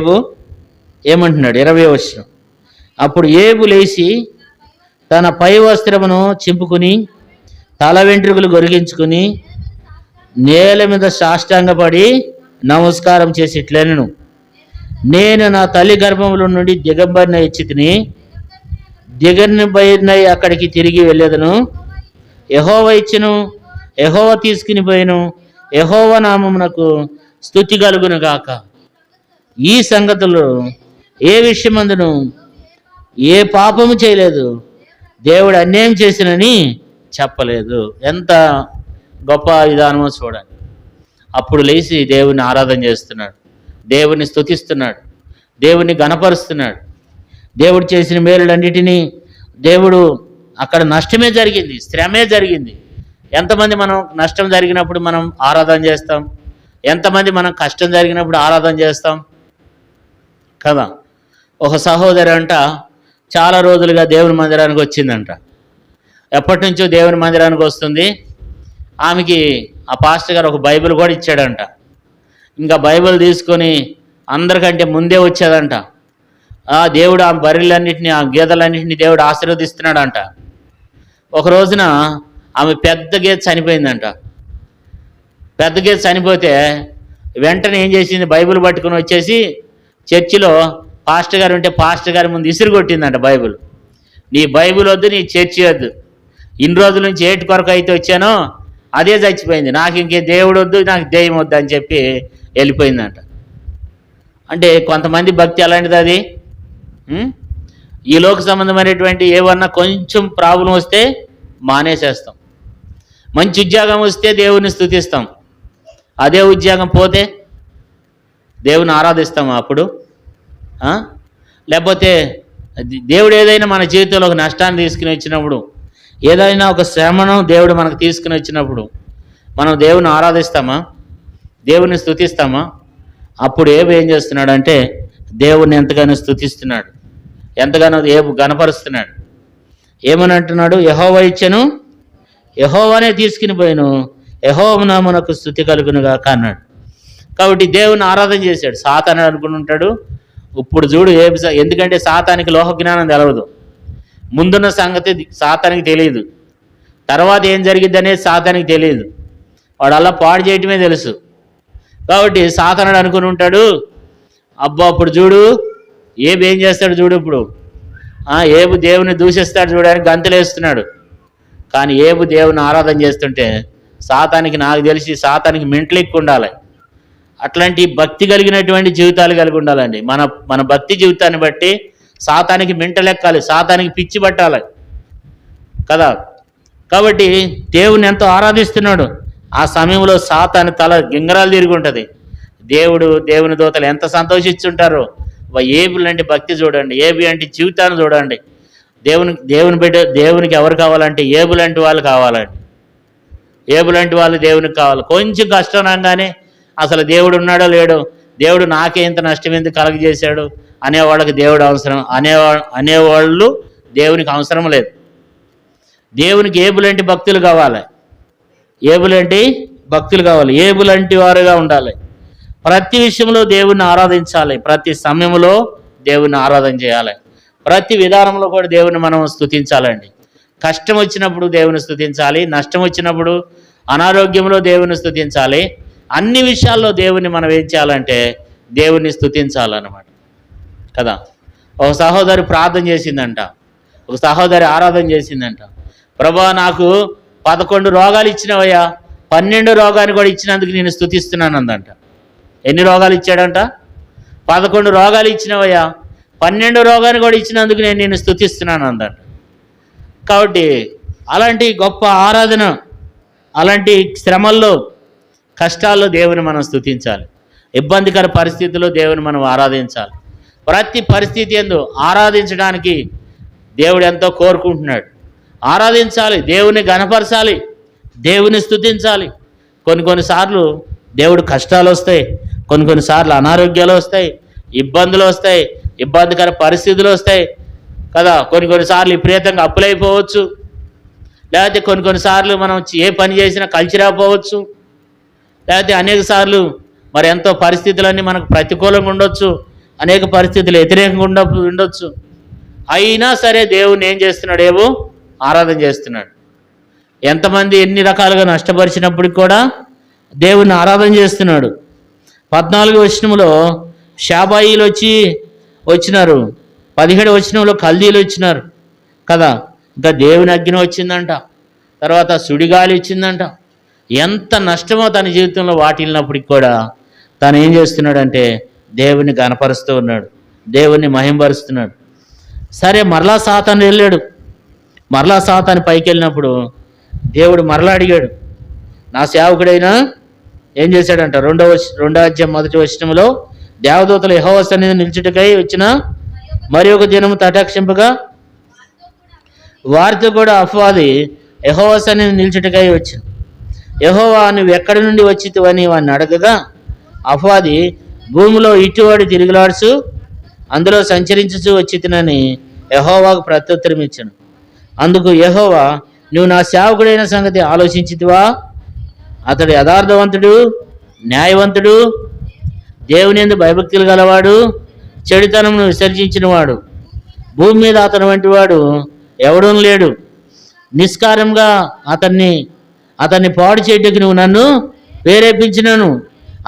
A: ఏమంటున్నాడు 20వ వచనం, అప్పుడు ఏబు లేచి తన పై వస్త్రమును చింపుకుని తల వెంట్రుకలు గొరిగించుకుని నేల మీద సాష్టాంగపడి నమస్కారం చేసి ఇట్లనెను, నేను నా తల్లి గర్భముల నుండి దిగంబరిన ఇచ్చి తిని దిగంబరినై అక్కడికి తిరిగి వెళ్ళేదను. యెహోవా ఇచ్చెను, యెహోవా తీసుకుని పోయెను, యెహోవా నామమునకు స్తుతి కలుగును గాక. ఈ సంగతులు ఏ విషయమందును ఏ పాపము చేయలేదు, దేవుడు అన్యాయం చేసినని చెప్పలేదు. ఎంత గొప్ప విధానమో చూడండి. అప్పుడు లేచి దేవుని ఆరాధన చేస్తున్నాడు, దేవుని స్తుతిస్తున్నాడు, దేవుని గణపరుస్తున్నాడు. దేవుడు చేసిన మేలులన్నిటినీ దేవుడు, అక్కడ నష్టమే జరిగింది, శ్రమే జరిగింది. ఎంతమంది మనం నష్టం జరిగినప్పుడు మనం ఆరాధన చేస్తాం, ఎంతమంది మనం కష్టం జరిగినప్పుడు ఆరాధన చేస్తాం కదా. ఒక సహోదరి అంట చాలా రోజులుగా దేవుని మందిరానికి వచ్చిందంట. ఎప్పటి నుంచో దేవుని మందిరానికి వస్తుంది. ఆమెకి ఆ పాస్టర్ గారు ఒక బైబిల్ కూడా ఇచ్చాడంట. ఇంకా బైబిల్ తీసుకొని అందరికంటే ముందే వచ్చేదంట. దేవుడు ఆ బర్రెలన్నింటినీ, ఆ గేదెలన్నింటినీ దేవుడు ఆశీర్వదిస్తున్నాడంట. ఒక రోజున ఆమె పెద్ద గేదె చనిపోయిందంట. పెద్ద గేదె చనిపోతే వెంటనే ఏం చేసింది, బైబిల్ పట్టుకుని వచ్చేసి చర్చిలో పాస్టర్ గారు ఉంటే పాస్టర్ గారి ముందు ఇసురు కొట్టిందంట బైబిల్. నీ బైబిల్ వద్దు, నీ చర్చి వద్దు, ఇన్ని రోజుల నుంచి ఏటి కొరకు అయితే వచ్చానో అదే చచ్చిపోయింది, నాకు ఇంకే దేవుడు వద్దు, నాకు దెయ్యం వద్దు అని చెప్పి వెళ్ళిపోయిందంట. అంటే కొంతమంది భక్తి అలాంటిది. అది ఈ లోక సంబంధమైనటువంటి ఏమన్నా కొంచెం ప్రాబ్లం వస్తే మానేసేస్తాం. మంచి ఉద్యోగం వస్తే దేవుని స్తుతిస్తాం, అదే ఉద్యోగం పోతే దేవుని ఆరాధిస్తాం అప్పుడు. లేకపోతే దేవుడు ఏదైనా మన జీవితంలో ఒక నష్టాన్ని తీసుకుని వచ్చినప్పుడు, ఏదైనా ఒక శ్రమను దేవుడు మనకు తీసుకుని వచ్చినప్పుడు మనం దేవుని ఆరాధిస్తామా, దేవుని స్తుతిస్తామా? అప్పుడు ఏం చేస్తున్నాడంటే దేవుణ్ణి ఎంతగానో స్తుతిస్తున్నాడు, ఎంతగానో గణపరుస్తున్నాడు. ఏమని అంటున్నాడు, యెహోవా ఇచ్చెను, యెహోవానే తీసుకుని పోయాను, యెహోవా నామమునకు స్తుతి కలుగునుగాక అన్నాడు. కాబట్టి దేవుని ఆరాధన చేశాడు. సాతాను అనుకుని ఉంటాడు, ఇప్పుడు చూడు ఎందుకంటే సాతానికి లోక జ్ఞానం తెలవదు. ముందున్న సంగతి సాతానికి తెలియదు, తర్వాత ఏం జరిగిద్ది అనేది సాతానికి తెలియదు. వాడు అలా పాడు చేయటమే తెలుసు. కాబట్టి సాతానుడు అనుకుని ఉంటాడు, అబ్బా అప్పుడు చూడు ఏం చేస్తాడు చూడు, ఇప్పుడు ఏబు దేవుని దూషిస్తాడు చూడడానికి గంతులు వేస్తున్నాడు. కానీ ఏబు దేవుని ఆరాధన చేస్తుంటే సాతానికి, నాకు తెలిసి సాతానికి మెంటలు ఎక్కువ ఉండాలి. అట్లాంటి భక్తి కలిగినటువంటి జీవితాలు కలిగి ఉండాలండి. మన భక్తి జీవితాన్ని బట్టి సాతానికి మెంటలెక్కాలి, సాతానికి పిచ్చి పట్టాలి కదా. కాబట్టి దేవుని ఎంతో ఆరాధిస్తున్నాడు. ఆ సమయంలో సాతాను తల గింగరాలు తిరిగి ఉంటుంది. దేవుని దూతలు ఎంత సంతోషిస్తుంటారో. ఏబు లాంటి భక్తి చూడండి, ఏబు లాంటి జీవితాన్ని చూడండి. దేవునికి ఎవరు కావాలంటే ఏబు లాంటి వాళ్ళు కావాలండి. ఏబు లాంటి వాళ్ళు దేవునికి కావాలి. కొంచెం కష్టం రాగానే అసలు దేవుడు ఉన్నాడో లేడో, దేవుడు నాకే ఇంత నష్టం ఎందుకు కలగజేశాడు అనేవాళ్ళకి దేవుడు అవసరం, అనేవాళ్ళు దేవునికి అవసరం లేదు. దేవునికి ఏబులాంటి భక్తులు కావాలి, ఏబులాంటి భక్తులు కావాలి, ఏబులాంటి వారుగా ఉండాలి. ప్రతి విషయంలో దేవుణ్ణి ఆరాధించాలి, ప్రతి సమయంలో దేవుణ్ణి ఆరాధన చేయాలి, ప్రతి విధానంలో కూడా దేవుని మనం స్తుతించాలండి. కష్టం వచ్చినప్పుడు దేవుని స్తుతించాలి, నష్టం వచ్చినప్పుడు అనారోగ్యంలో దేవుని స్తుతించాలి. అన్ని విషయాల్లో దేవుని మనం ఏం చేయాలంటే దేవుని స్తుతించాలన్నమాట కదా. ఒక సహోదరి ప్రార్థన చేసిందంట, ఒక సహోదరి ఆరాధన చేసిందంట. ప్రభా నాకు 11 రోగాలు ఇచ్చినవయ్యా, 12 రోగాన్ని కూడా ఇచ్చినందుకు నేను స్తుతిస్తున్నాను అందంట. ఎన్ని రోగాలు ఇచ్చాడంట? 11 రోగాలు ఇచ్చినవయ్యా, 12 రోగాన్ని కూడా ఇచ్చినందుకు నేను స్తుతిస్తున్నాను అందంట. కాబట్టి అలాంటి గొప్ప ఆరాధన, అలాంటి శ్రమల్లో కష్టాల్లో దేవుని మనం స్తుతించాలి, ఇబ్బందికర పరిస్థితుల్లో దేవుని మనం ఆరాధించాలి. ప్రతి పరిస్థితి యందు ఆరాధించడానికి దేవుడు ఎంతో కోరుకుంటున్నాడు. ఆరాధించాలి, దేవుని ఘనపరచాలి, దేవుని స్తుతించాలి. కొన్నిసార్లు దేవుడు కష్టాలు వస్తాయి, కొన్నిసార్లు అనారోగ్యాలు వస్తాయి, ఇబ్బందులు వస్తాయి, ఇబ్బందికర పరిస్థితులు వస్తాయి కదా. కొన్నిసార్లు విపరీతంగా అప్పులైపోవచ్చు, లేకపోతే కొన్నిసార్లు మనం ఏ పని చేసినా కలిసి రాకపోవచ్చు, లేకపోతే అనేక సార్లు మరి ఎంతో పరిస్థితులన్నీ మనకు ప్రతికూలంగా ఉండొచ్చు, అనేక పరిస్థితులు వ్యతిరేకంగా ఉండొచ్చు. అయినా సరే దేవుని ఏం చేస్తున్నాడు? ఆరాధన చేస్తున్నాడు. ఎంతమంది ఎన్ని రకాలుగా నష్టపరిచినప్పటికి కూడా దేవుని ఆరాధన చేస్తున్నాడు. 14వ వచనంలో షాబాయిలు వచ్చినారు, 17వ వచనంలో కల్దీలు వచ్చినారు కదా. ఇంకా దేవుని అగ్ని వచ్చిందంట, తర్వాత సుడిగాలి వచ్చిందంట. ఎంత నష్టమో తన జీవితంలో వాటిల్లినప్పటికి కూడా తను ఏం చేస్తున్నాడంటే దేవుని గణపరుస్తూ ఉన్నాడు, దేవుని మహింపరుస్తున్నాడు. సరే, మరలా సాతాను వెళ్ళాడు. మరలా సాతాను పైకి వెళ్ళినప్పుడు దేవుడు మరలా అడిగాడు, నా సేవకుడైనా ఏం చేశాడంట? 2వ అధ్యాయం 1వ వచనంలో, దేవదూతలు యెహోవా సన్నిధిని నిల్చుటకై వచ్చిన మరి ఒక దినము తటాక్షింపగా వారితో కూడా అపవాది యెహోవా సన్నిధిని నిల్చుటకై వచ్చాను. యెహోవా, నువ్వు ఎక్కడి నుండి వచ్చితివని వాడిని అడగగా, అపవాది, భూమిలో ఇటువాడి తిరుగులాడుచు అందులో సంచరించుచు వచ్చితినని యెహోవాకు ప్రత్యుత్తరం ఇచ్చాను. అందుకు యెహోవా, నువ్వు నా సేవకుడైన సంగతి ఆలోచించితివా? అతడు యథార్థవంతుడు, న్యాయవంతుడు, దేవుని యందు భయభక్తులు గలవాడు, చెడుతనమును విసర్జించినవాడు. భూమి మీద అతని వంటి వాడు ఎవడూ లేడు. నిష్కారంగా అతన్ని పాడు చేయడానికి నువ్వు నన్ను ప్రేరేపించినను.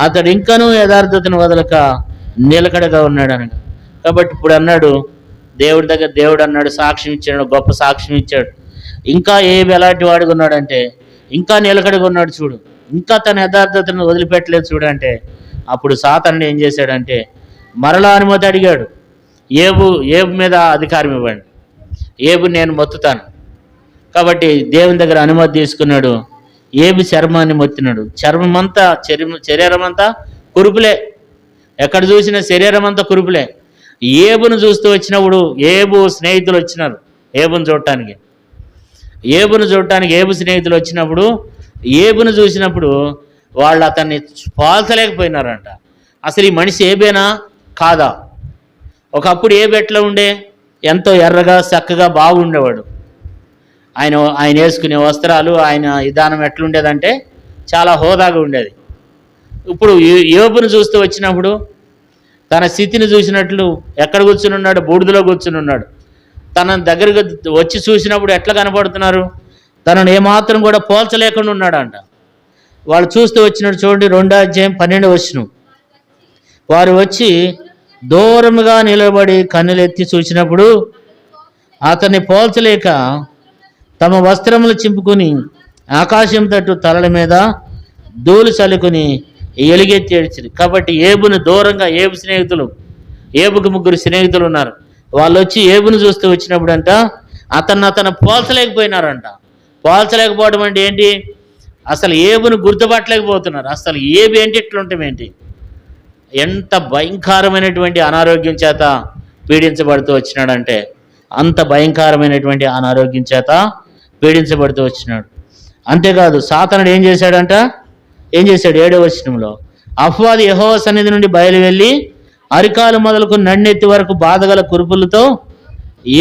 A: అతడు ఇంకనూ యథార్థతను వదలక నిలకడగా ఉన్నాడు అనగా. కాబట్టి ఇప్పుడు అన్నాడు, దేవుడి దగ్గర దేవుడు అన్నాడు, సాక్ష్యం ఇచ్చాడు, గొప్ప సాక్ష్యం ఇచ్చాడు. ఇంకా ఎలాంటి వాడుగా ఉన్నాడంటే ఇంకా నిలకడగా ఉన్నాడు చూడు, ఇంకా తన యథార్థతను వదిలిపెట్టలేదు చూడంటే. అప్పుడు సాతాను ఏం చేశాడంటే మరలా అనుమతి అడిగాడు, ఏబు మీద అధికారం ఇవ్వండి, ఏబు నేను మొత్తుతాను. కాబట్టి దేవుని దగ్గర అనుమతి తీసుకున్నాడు. ఏబు చర్మాన్ని మొత్తినాడు. శరీరం అంతా కురుపులే, ఎక్కడ చూసినా శరీరం అంతా కురుపులే. ఏబును చూస్తూ వచ్చినప్పుడు ఏబు స్నేహితులు వచ్చినారు ఏబును చూడటానికి. ఏబు స్నేహితులు వచ్చినప్పుడు ఏబును చూసినప్పుడు వాళ్ళు అతన్ని పోల్చలేకపోయినారంట. అసలు ఈ మనిషి ఏబేనా కాదా? ఒకప్పుడు ఏబు ఎట్లా ఉండే? ఎంతో ఎర్రగా చక్కగా బాగుండేవాడు. ఆయన వేసుకునే వస్త్రాలు, ఆయన విధానం ఎట్లుండేదంటే చాలా హోదాగా ఉండేది. ఇప్పుడు యోబును చూస్తూ వచ్చినప్పుడు తన స్థితిని చూసినట్లు ఎక్కడ కూర్చుని ఉన్నాడు? బూడిదలో కూర్చుని ఉన్నాడు. తన దగ్గరకు వచ్చి చూసినప్పుడు ఎట్లా కనపడుతున్నారు? తనను ఏమాత్రం కూడా పోల్చలేకుండా ఉన్నాడంట. వాళ్ళు చూస్తూ వచ్చినట్టు చూడండి, 2వ అధ్యాయం 12వ వచనం. వారు వచ్చి దూరముగా నిలబడి కన్నులెత్తి చూసినప్పుడు అతన్ని పోల్చలేక తమ వస్త్రములు చింపుకుని ఆకాశం తట్టు తలల మీద ధూళి చల్లుకుని ఎలుగెత్తి ఏడ్చింది. కాబట్టి ఏబును దూరంగా ఏబుకు 3 స్నేహితులు ఉన్నారు. వాళ్ళు వచ్చి ఏబును చూస్తూ వచ్చినప్పుడు అంట అతను పోల్చలేకపోయినారంట. పోల్చలేకపోవడం అంటే ఏంటి? అసలు ఏబును గుర్తుపట్టలేకపోతున్నారు. అసలు ఏబు ఏంటి, ఎట్లుంటామేంటి? ఎంత భయంకరమైనటువంటి అనారోగ్యం చేత పీడించబడుతూ వచ్చినాడంటే అంత భయంకరమైనటువంటి అనారోగ్యం చేత పీడించబడుతూ వచ్చినాడు. అంతేకాదు, సాతానుడు ఏం చేశాడు? 7వ వచనంలో, అపవాది యెహోవా సన్నిధి నుండి బయలు వెళ్ళి అరికాలు మొదలుకు నన్నెత్తి వరకు బాధగల కురుపులతో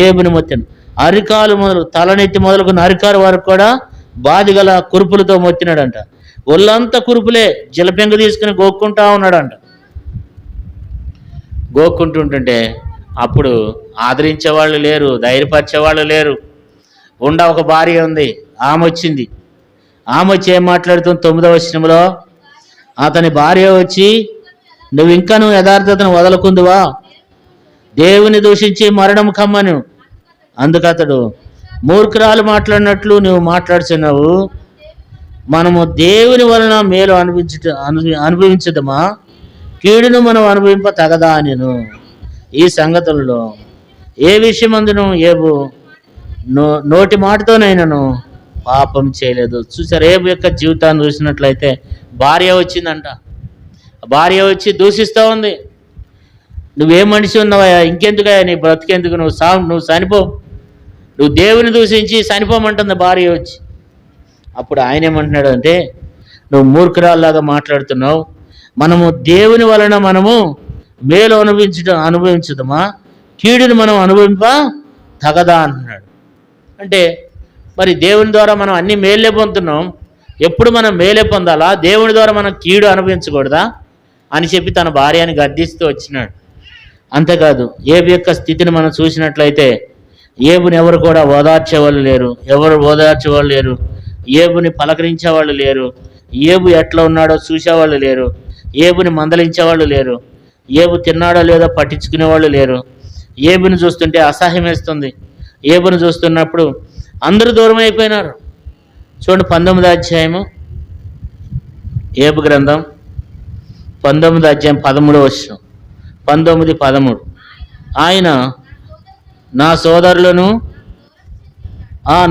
A: ఏబును మొత్తాను. అరికాలు మొదలు, తలనెత్తి మొదలుకు అరికాలు వరకు కూడా బాధగల కురుపులతో మొత్తినాడంట. ఒళ్ళంతా కురుపులే, జిలపెంగ తీసుకుని గోక్కుంటా ఉన్నాడంట. గోక్కుంటుంటుంటే అప్పుడు ఆదరించేవాళ్ళు లేరు, ధైర్యపరిచేవాళ్ళు లేరు. ఒక భార్య ఉంది, ఆమె వచ్చింది. ఆమె వచ్చి ఏం మాట్లాడుతుంది? 9వ వచనంలో, అతని భార్య వచ్చి, నువ్వు యథార్థతను వదలకుందువా? దేవుని దూషించి మరణం కమ్మను. అందుకతడు, మూర్ఖురాలు మాట్లాడినట్లు నువ్వు మాట్లాడుచున్నావు. మనము దేవుని వలన మేలు అనుభవించదమా? కీడును మనం అనుభవింప తగదా నేను. ఈ సంగతులలో ఏ విషయమందును ఏబు నోటి మాటతోనైనాను పాపం చేయలేదు. చూసారు, ఏబు యొక్క జీవితాన్ని చూసినట్లయితే భార్య వచ్చిందంట. భార్య వచ్చి దూషిస్తూ ఉంది, నువ్వేం మనిషి ఉన్నావా, ఇంకెందుకయ్యా నీ బ్రతికెందుకు, నువ్వు చనిపో, నువ్వు దేవుని దూషించి చనిపోమంటుంది భార్య వచ్చి. అప్పుడు ఆయన ఏమంటున్నాడు అంటే, నువ్వు మూర్ఖురాల్లాగా మాట్లాడుతున్నావు, మనము దేవుని వలన మనము మేలు అనుభవించుదామా, కీడుని మనం అనుభవింప తగదా అంటున్నాడు. అంటే మరి దేవుని ద్వారా మనం అన్ని మేలే పొందుతున్నాం, ఎప్పుడు మనం మేలే పొందాలా, దేవుని ద్వారా మనం కీడు అనుభవించకూడదా అని చెప్పి తన భార్యని గద్దిస్తూ వచ్చినాడు. అంతేకాదు ఏబు యొక్క స్థితిని మనం చూసినట్లయితే ఏబుని ఎవరు కూడా ఓదార్చేవాళ్ళు లేరు, ఎవరు ఓదార్చేవాళ్ళు లేరు, ఏబుని పలకరించేవాళ్ళు లేరు, ఏబు ఎట్లా ఉన్నాడో చూసేవాళ్ళు లేరు, ఏబుని మందలించేవాళ్ళు లేరు, ఏబు తిన్నాడో లేదో పట్టించుకునేవాళ్ళు లేరు. ఏబుని చూస్తుంటే అసహ్యం వేస్తుంది. ఏబుని చూస్తున్నప్పుడు అందరూ దూరం అయిపోయినారు. చూడండి 19వ అధ్యాయము, ఏబు గ్రంథం 19వ అధ్యాయం 13వ వచనం, 19:13. ఆయన నా సోదరులను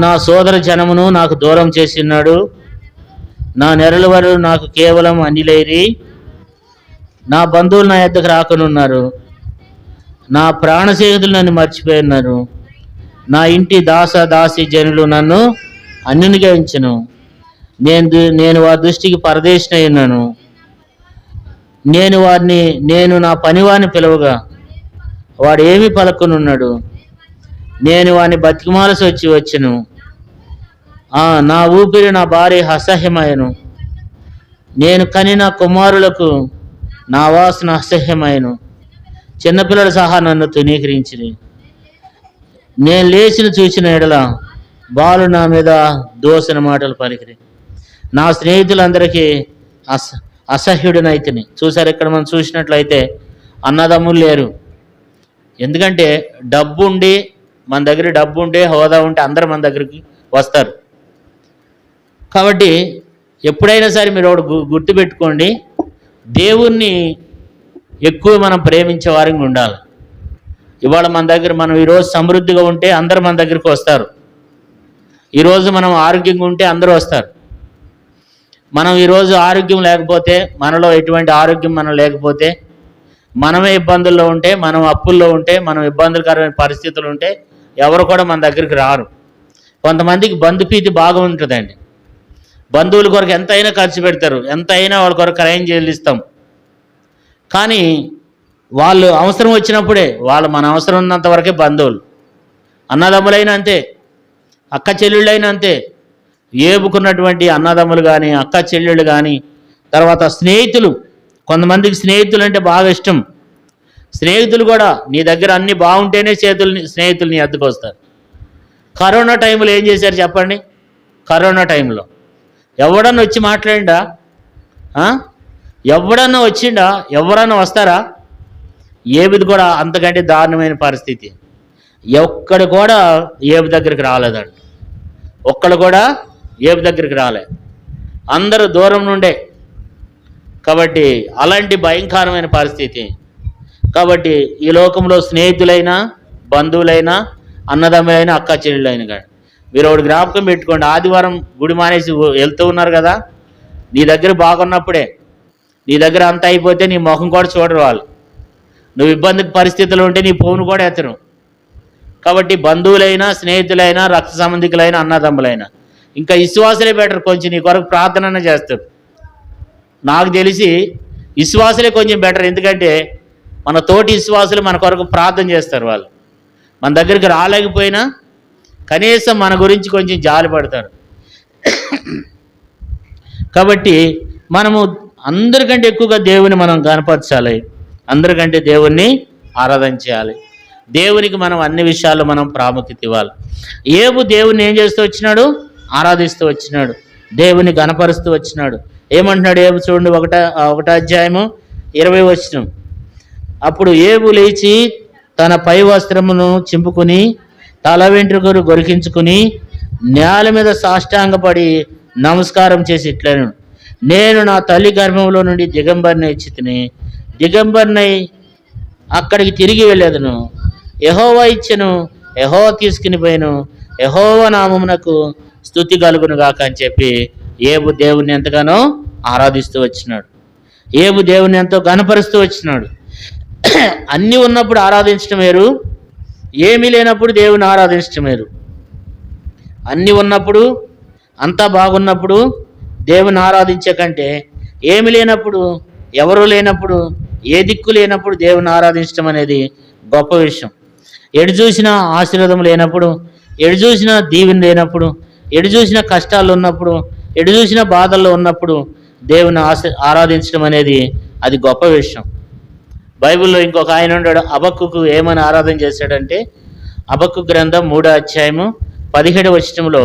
A: నా సోదర జనమును నాకు దూరం చేసినాడు, నా నెరల వారు నాకు కేవలం అన్నిలేరి, నా బంధువులు నా యొద్దకు రాకనున్నారు, నా ప్రాణ స్నేహితులు నన్ను మర్చిపోయి ఉన్నారు, నా ఇంటి దాసి జనులు నన్ను అన్యునిగా ఉంచెను, నేను వారి దృష్టికి పరదేశినై ఉన్నాను, నేను నా పనివాడిని పిలవగా వాడు ఏమి పలకనున్నాడు, నేను వాడిని బతికిమాలసి వచ్చెను, నా ఊపిరి నా భార్య అసహ్యమయ్యను, నేను కనిన కుమారులకు నా వాసన అసహ్యమయ్యను, చిన్నపిల్లలు సహా నన్ను తునీకరించిరి, నేను లేచిన చూసిన ఎడల బాలు నా మీద దోసిన మాటలు పలికిరి, నా స్నేహితులందరికీ అసహ్యుడినైతిని. చూసారు, ఇక్కడ మనం చూసినట్లయితే అన్నదమ్ములు లేరు. ఎందుకంటే డబ్బు ఉండి, మన దగ్గర డబ్బు ఉంటే, హోదా ఉంటే అందరూ మన దగ్గరికి వస్తారు. కాబట్టి ఎప్పుడైనా సరే మీరు ఒకటి గుర్తుపెట్టుకోండి, దేవుణ్ణి ఎక్కువ మనం ప్రేమించే వారికి ఉండాలి. ఇవాళ మనం ఈరోజు సమృద్ధిగా ఉంటే అందరూ మన దగ్గరికి వస్తారు. ఈరోజు మనం ఆరోగ్యంగా ఉంటే అందరూ వస్తారు. మనం ఈరోజు ఆరోగ్యం లేకపోతే, మనలో ఎటువంటి ఆరోగ్యం మనం లేకపోతే, మనమే ఇబ్బందుల్లో ఉంటే, మనం అప్పుల్లో ఉంటే, మనం ఇబ్బందులకరమైన పరిస్థితులు ఉంటే ఎవరు కూడా మన దగ్గరికి రారు. కొంతమందికి బంధుప్రీతి బాగా ఉంటుందండి. బంధువుల కొరకు ఎంతైనా ఖర్చు పెడతారు, ఎంతైనా వాళ్ళ కొరకు క్రయం చెల్లిస్తాం. కానీ వాళ్ళు అవసరం వచ్చినప్పుడే, మన అవసరం ఉన్నంత వరకే బంధువులు. అన్నదమ్ములైనా అంతే, అక్క చెల్లెళ్ళైనా అంతే. ఏబుకున్నటువంటి అన్నదమ్ములు కానీ, అక్క చెల్లెళ్ళు కానీ, తర్వాత స్నేహితులు, కొంతమందికి స్నేహితులు అంటే బాగా ఇష్టం. స్నేహితులు కూడా నీ దగ్గర అన్నీ బాగుంటేనే స్నేహితులు నీ అద్దెకు వస్తారు. కరోనా టైంలో ఏం చేశారు చెప్పండి? కరోనా టైంలో ఎవడన్నా వచ్చి మాట్లాడిండా? ఎవడన్నా వచ్చిండా? ఎవరన్నా వస్తారా? ఏబుది కూడా అంతకంటే దారుణమైన పరిస్థితి. ఒక్కడు కూడా ఏబు దగ్గరికి రాలేదంట. ఒక్కడు కూడా ఏబు దగ్గరికి రాలే, అందరూ దూరం నుండే. కాబట్టి అలాంటి భయంకరమైన పరిస్థితి. కాబట్టి ఈ లోకంలో స్నేహితులైనా, బంధువులైనా, అన్నదమ్ములైనా, అక్క చెల్లెళ్ళైనా కానీ మీరు ఒకటి జ్ఞాపకం పెట్టుకోండి. ఆదివారం గుడి మానేసి వెళ్తూ ఉన్నారు కదా, నీ దగ్గర బాగున్నప్పుడే. నీ దగ్గర అంతా అయిపోతే నీ ముఖం కూడా చూడరు వాళ్ళు. నువ్వు ఇబ్బంది పరిస్థితులు ఉంటే నీ ఫోన్ కూడా ఎత్తరు. కాబట్టి బంధువులైనా, స్నేహితులైనా, రక్త సంబంధికులైనా, అన్నదమ్ములైనా, ఇంకా విశ్వాసులే బెటర్. కొంచెం నీ కొరకు ప్రార్థన చేస్తారు. నాకు తెలిసి విశ్వాసులే కొంచెం బెటర్. ఎందుకంటే మన తోటి విశ్వాసులు మన కొరకు ప్రార్థన చేస్తారు. వాళ్ళు మన దగ్గరికి రాలేకపోయినా కనీసం మన గురించి కొంచెం జాలి పడతారు. కాబట్టి మనము అందరికంటే ఎక్కువగా దేవుని మనం కనపరచాలి, అందరికంటే దేవుణ్ణి ఆరాధన చేయాలి. దేవునికి మనం అన్ని విషయాల్లో మనం ప్రాముఖ్యత ఇవ్వాలి. ఏబు దేవుని ఏం చేస్తూ వచ్చినాడు? ఆరాధిస్తూ వచ్చినాడు, దేవుని గణపరుస్తూ వచ్చినాడు. ఏమంటున్నాడు ఏబు? చూడండి, 1వ అధ్యాయము 20వ వచనం. అప్పుడు ఏబు లేచి తన పై వస్త్రమును చింపుకుని తల వెంట్రుకలు గొరికించుకుని నేల మీద సాష్టాంగపడి నమస్కారం చేసి ఇట్లను, నేను నా తల్లి గర్భంలో నుండి దిగంబరిని ఇచ్చి తిని దిగంబరినై అక్కడికి తిరిగి వెళ్ళేదను. యెహోవా ఇచ్చెను, యెహోవా తీసుకుని పోయాను, యెహోవా నామమునకు స్తుతి కలుగును గాక అని చెప్పి ఏబు దేవుణ్ణి ఎంతగానో ఆరాధిస్తూ వచ్చినాడు. ఏబు దేవుణ్ణి ఎంతో గణపరుస్తూ వచ్చినాడు. అన్నీ ఉన్నప్పుడు ఆరాధించడం వేరు, ఏమీ లేనప్పుడు దేవుని ఆరాధించడం వేరు. అన్నీ ఉన్నప్పుడు, అంతా బాగున్నప్పుడు దేవుని ఆరాధించే కంటే ఏమి లేనప్పుడు, ఎవరు లేనప్పుడు, ఏ దిక్కు లేనప్పుడు దేవుని ఆరాధించడం అనేది గొప్ప విషయం. ఎటు చూసినా ఆశీర్వాదం లేనప్పుడు, ఎటు చూసినా దీవెన లేనప్పుడు, ఎటు చూసినా కష్టాలు ఉన్నప్పుడు, ఎటు చూసినా బాధల్లో ఉన్నప్పుడు దేవుని ఆరాధించడం అనేది అది గొప్ప విషయం. బైబిల్లో ఇంకొక ఆయన ఉన్నాడు, హబక్కూకు ఏమని ఆరాధన చేశాడంటే, హబక్కూ గ్రంథం 3వ అధ్యాయము 17వ వచనంలో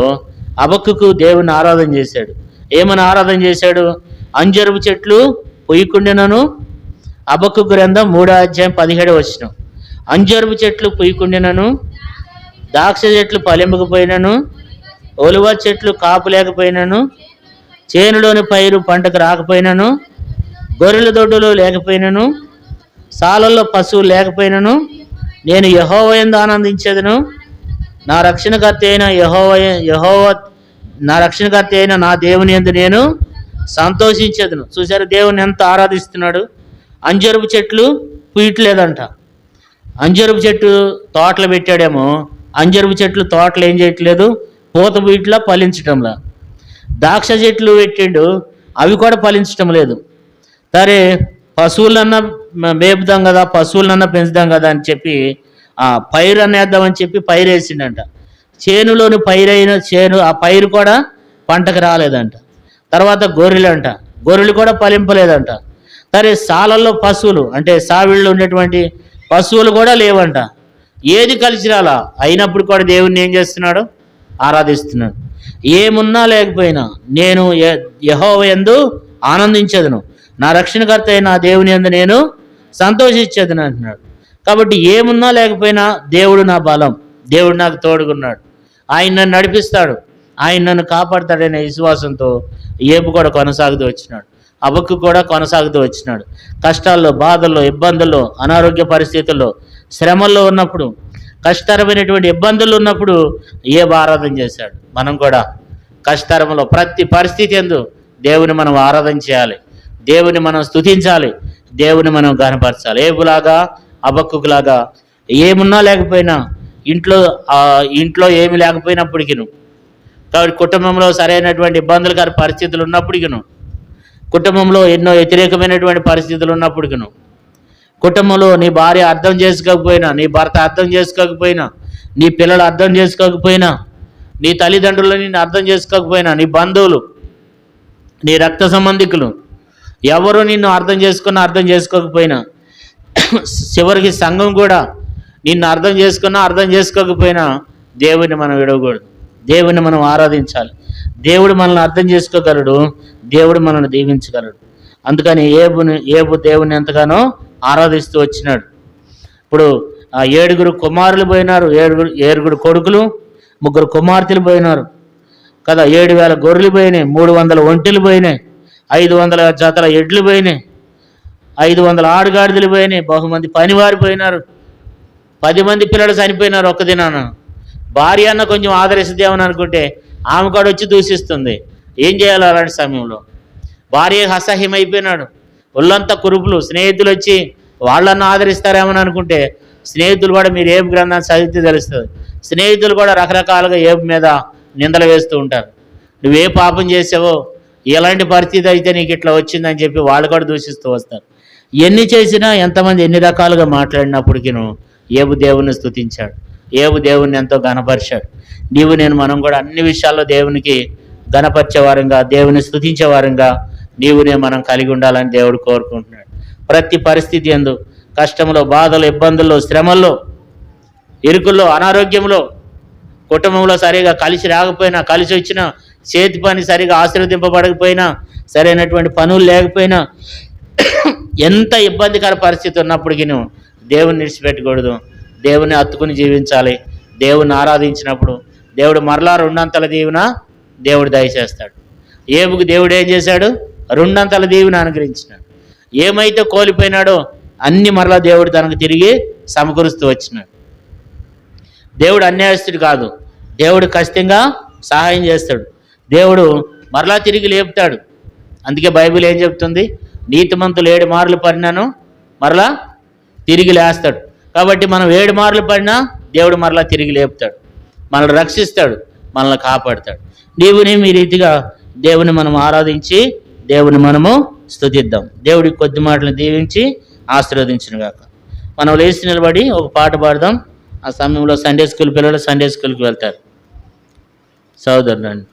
A: హబక్కూకు దేవుని ఆరాధన చేశాడు. ఏమని ఆరాధన చేశాడు? అంజరపు చెట్లు పొయ్యికుండినను, హబక్కూ గ్రంథం 3వ అధ్యాయం 17వ వచనం. అంజరపు చెట్లు పొయ్యికుండినను, ద్రాక్ష చెట్లు ఫలింపకపోయినను, ఒలివ చెట్లు కాపు లేకపోయినను, చేనులోని పైరు పంటకు రాకపోయినను, గొర్రెల దొడ్డులు లేకపోయినను, సాలల్లో పశువులు లేకపోయినను, నేను యెహోవా యందు ఆనందించేదను. నా రక్షణకర్త అయిన నా రక్షణకర్త అయిన నా దేవుని యందు నేను సంతోషించేదను. చూసారు దేవుని ఎంత ఆరాధిస్తున్నాడు. అంజరపు చెట్లు పూయట్లేదంట. అంజరపు చెట్టు తోటలు పెట్టాడేమో, అంజరపు చెట్లు తోటలు ఏం చేయట్లేదు, పూత వీటిలో ఫలించటంలా. ద్రాక్ష చెట్లు పెట్టిండు, అవి కూడా ఫలించటం లేదు. సరే పశువులన్నా మేపుదాం కదా, పశువులన్నా పెంచుదాం కదా అని చెప్పి పైరు అనేద్దామని చెప్పి పైరు వేసిండంట. చేనులోని పైరైన ఆ పైరు కూడా పంటకు రాలేదంట. తర్వాత గొర్రెలంట, గొర్రెలు కూడా ఫలింపలేదంట. సరే సాలల్లో పశువులు అంటే సావిళ్ళు ఉండేటువంటి పశువులు కూడా లేవంట. ఏది కలిసి రాలా, అయినప్పుడు కూడా దేవుణ్ణి ఏం చేస్తున్నాడు? ఆరాధిస్తున్నాడు. ఏమున్నా లేకపోయినా నేను యెహోవా యందు ఆనందించేదను, నా రక్షణకర్త అయిన నా దేవుని యందు నేను సంతోషించేదను అంటున్నాడు. కాబట్టి ఏమున్నా లేకపోయినా దేవుడు నా బలం, దేవుడు నాకు తోడుగున్నాడు, ఆయన నన్ను నడిపిస్తాడు, ఆయన నన్ను కాపాడతాడనే విశ్వాసంతో ఏబు కూడా కొనసాగుతూ వచ్చినాడు. హబక్కూ కూడా కొనసాగుతూ వచ్చినాడు. కష్టాల్లో, బాధల్లో, ఇబ్బందుల్లో, అనారోగ్య పరిస్థితుల్లో, శ్రమల్లో ఉన్నప్పుడు, కష్టతరమైనటువంటి ఇబ్బందులు ఉన్నప్పుడు ఏబు ఆరాధన చేశాడు. మనం కూడా కష్టతరంలో ప్రతి పరిస్థితి యందు దేవుని మనం ఆరాధన చేయాలి, దేవుని మనం స్తుతించాలి, దేవుని మనం గణపరచాలి. ఏబులాగా హబక్కూకులాగా ఏమున్నా లేకపోయినా, ఇంట్లో ఏమి లేకపోయినప్పటికీను, కాబట్టి కుటుంబంలో సరైనటువంటి ఇబ్బందులకర పరిస్థితులు ఉన్నప్పటికీను, కుటుంబంలో ఎన్నో వ్యతిరేకమైనటువంటి పరిస్థితులు ఉన్నప్పటికీను, కుటుంబంలో నీ భార్య అర్థం చేసుకోకపోయినా, నీ భర్త అర్థం చేసుకోకపోయినా, నీ పిల్లలు అర్థం చేసుకోకపోయినా, నీ తల్లిదండ్రులు నిన్ను అర్థం చేసుకోకపోయినా, నీ బంధువులు, నీ రక్త సంబంధికులు ఎవరు నిన్ను అర్థం చేసుకోకపోయినా, చివరికి సంఘం కూడా నిన్ను అర్థం చేసుకోకపోయినా దేవుని మనం విడవకూడదు, దేవుని మనం ఆరాధించాలి. దేవుడు మనల్ని అర్థం చేసుకోగలడు, దేవుడు మనల్ని దీవించగలడు. అందుకని ఏబు దేవుని ఎంతగానో ఆరాధిస్తూ వచ్చినాడు. ఇప్పుడు 7 కుమారులు పోయినారు, 7 కొడుకులు, 3 కుమార్తెలు పోయినారు కదా. 7,000 గొర్రెలు పోయినాయి, 300 ఒంటెలు పోయినాయి, 500 జతల ఎడ్లు పోయినాయి, 500 ఆడుగాడిదలు పోయినాయి, బహుమంది పనివారు పోయినారు, 10 మంది పిల్లలు చనిపోయినారు ఒక్క దినాన. భార్య అన్న కొంచెం ఆదరిస్తుందేమని అనుకుంటే ఆమె కూడా వచ్చి దూషిస్తుంది. ఏం చేయాలి అలాంటి సమయంలో? భార్య అసహ్యం అయిపోయినాడు, ఒళ్ళంతా కురుపులు. స్నేహితులు వచ్చి వాళ్ళన్నా ఆదరిస్తారేమని అనుకుంటే స్నేహితులు కూడా, మీరు ఏబు గ్రంథాన్ని చదివితే తెలుస్తుంది, స్నేహితులు కూడా రకరకాలుగా ఏబు మీద నిందలు వేస్తూ ఉంటారు. నువ్వే పాపం చేసావో, ఎలాంటి పరిస్థితి అయితే నీకు ఇట్లా వచ్చిందని చెప్పి వాళ్ళు కూడా దూషిస్తూ వస్తారు. ఎన్ని చేసినా, ఎంతమంది ఎన్ని రకాలుగా మాట్లాడినప్పటికీను ఏబు దేవుని స్తుతించాడు, ఏబు దేవుని ఎంతో గణపరిచాడు. నేను మనం కూడా అన్ని విషయాల్లో దేవునికి గణపరిచేవారంగా, దేవుని స్తుతించేవారంగా మనం కలిగి ఉండాలని దేవుడు కోరుకుంటున్నాడు. ప్రతి పరిస్థితి యందు, కష్టంలో, బాధలు, ఇబ్బందుల్లో, శ్రమల్లో, ఇరుకుల్లో, అనారోగ్యంలో, కుటుంబంలో సరిగా కలిసి రాకపోయినా, కలిసి వచ్చినా, చేతి పని సరిగా ఆశీర్వదింపబడకపోయినా, సరైనటువంటి పనులు లేకపోయినా, ఎంత ఇబ్బందికర పరిస్థితి ఉన్నప్పటికీ దేవుని విడిచిపెట్టకూడదు, దేవుని హత్తుకుని జీవించాలి. దేవుని ఆరాధించినప్పుడు దేవుడు మరలా 2 దీవెన దేవుడు దయచేస్తాడు. ఏబుకు దేవుడు ఏం చేశాడు? 2 దీవెన అనుగ్రహించినాడు. ఏమైతే కోల్పోయినాడో అన్ని మరలా దేవుడు తనకు తిరిగి సమకూరుస్తూ వచ్చినాడు. దేవుడు అన్యాయస్తుడు కాదు, దేవుడు ఖచ్చితంగా సహాయం చేస్తాడు, దేవుడు మరలా తిరిగి లేపుతాడు. అందుకే బైబిల్ ఏం చెప్తుంది? నీతిమంతులు 7 మార్లు పడినాను మరలా తిరిగి లేస్తాడు. కాబట్టి మనం 7 మార్లు పడినా దేవుడు మరలా తిరిగి లేపుతాడు, మనల్ని రక్షిస్తాడు, మనల్ని కాపాడుతాడు. నీవుని మీ రీతిగా దేవుని మనం ఆరాధించి దేవుని మనము స్తుతిద్దాం. దేవుడికి కొద్ది మాటలు దీవించి ఆశీర్వదించునుగాక. మనం లేచి నిలబడి ఒక పాట పాడదాం. ఆ సమయంలో సండే స్కూల్ పిల్లలు సండే స్కూల్కి వెళ్తారు. సోదరులండి,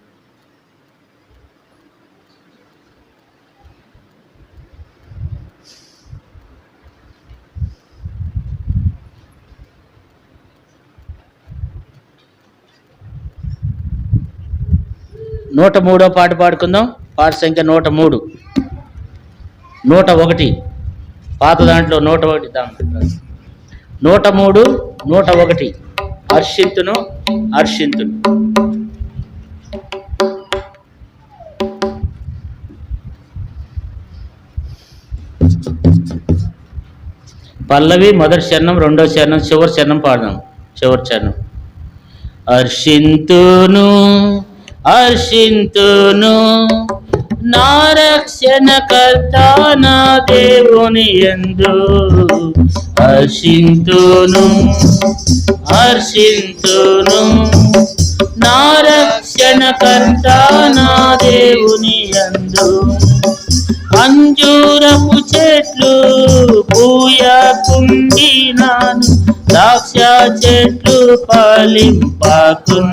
A: నూట 3వ పాట పాడుకుందాం. పాట సంఖ్య 103, 101. పాత దాంట్లో 101 103, 101. హర్షింతును హర్షింతును. పల్లవి మొదటి చరణం, రెండో చరణం, చివరి చరణం పాడదాం. చివరి చరణం. హర్షింతును హర్షింతును నా రక్షణకర్త నా దేవుని యందు. హర్షింతును హర్షింతును నా రక్షణకర్త నా దేవుని యందు. అంజూరపు చెట్లు పూయకుండినాను, ద్రాక్ష చెట్లు ఫలింపకున్నాను.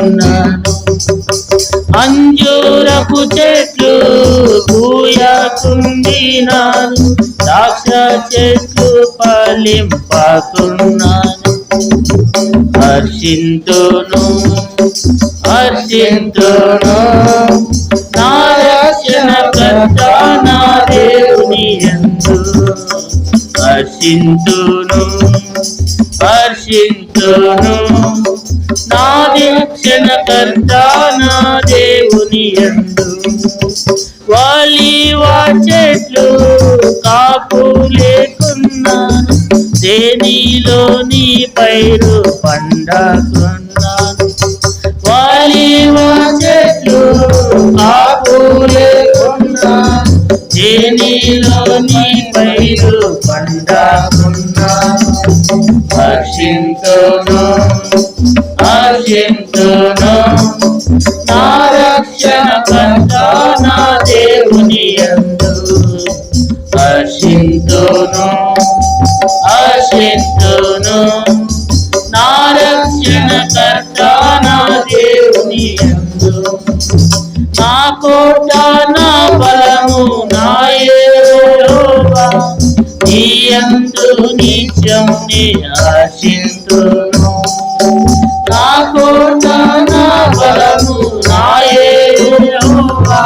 A: అంజూరపు చెట్లు పూయకుండినాను, ద్రాక్ష చెట్లు ఫలింపకున్నాను. హర్షింతును హర్షింతును నా రక్షణకర్త నా దేవుని యందు. హర్షింతును హర్షింతును నా రక్షణకర్త నా దేవుని యందు. వాలివా చెట్లు కాపు లేకున్నాను, దేనిలోని పైరు పండకున్నాను. వాలివా చెట్లు కాపు లేకున్నాను, దేనిలోని పైరు పండకున్నాను. హర్షింతును హర్షింతును నా రక్షణకర్త నా దేవుని యందు. హర్షింతును హర్షింతును నా రక్షణకర్త నా దేవుని యందు. నా కోట నా బలము నా యెహోవా, నీ యందు నిత్యం నేను హర్షింతును. నా కోట నా బలము నా యెహోవా,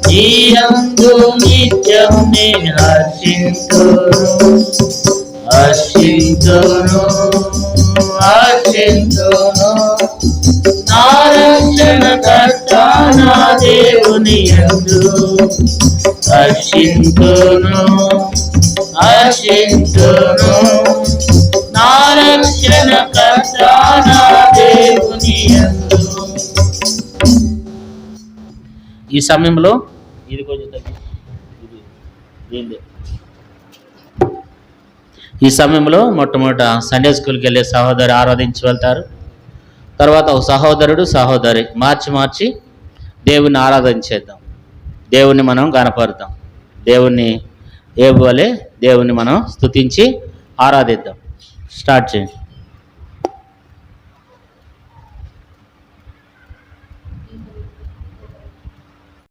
A: నీ యందు నిత్యం నేను హర్షింతును. హర్షింతును హర్షింతును నా రక్షణకర్త నా దేవుని యందు. హర్షింతును హర్షింతును నా రక్షణకర్త నా దేవుని యందు. ఈ సమయంలో ఇది కొంచెం ఈ సమయంలో మొట్టమొదట సండే స్కూల్కి వెళ్ళే సహోదరు ఆరాధించి వెళ్తారు. తర్వాత ఒక సహోదరుడు సహోదరి మార్చి దేవుని ఆరాధన చేద్దాం. దేవుణ్ణి మనం గణపరుద్దాం. దేవుణ్ణి ఏబోలే దేవుణ్ణి మనం స్తుతించి ఆరాధిద్దాం. స్టార్ట్ చేయండి.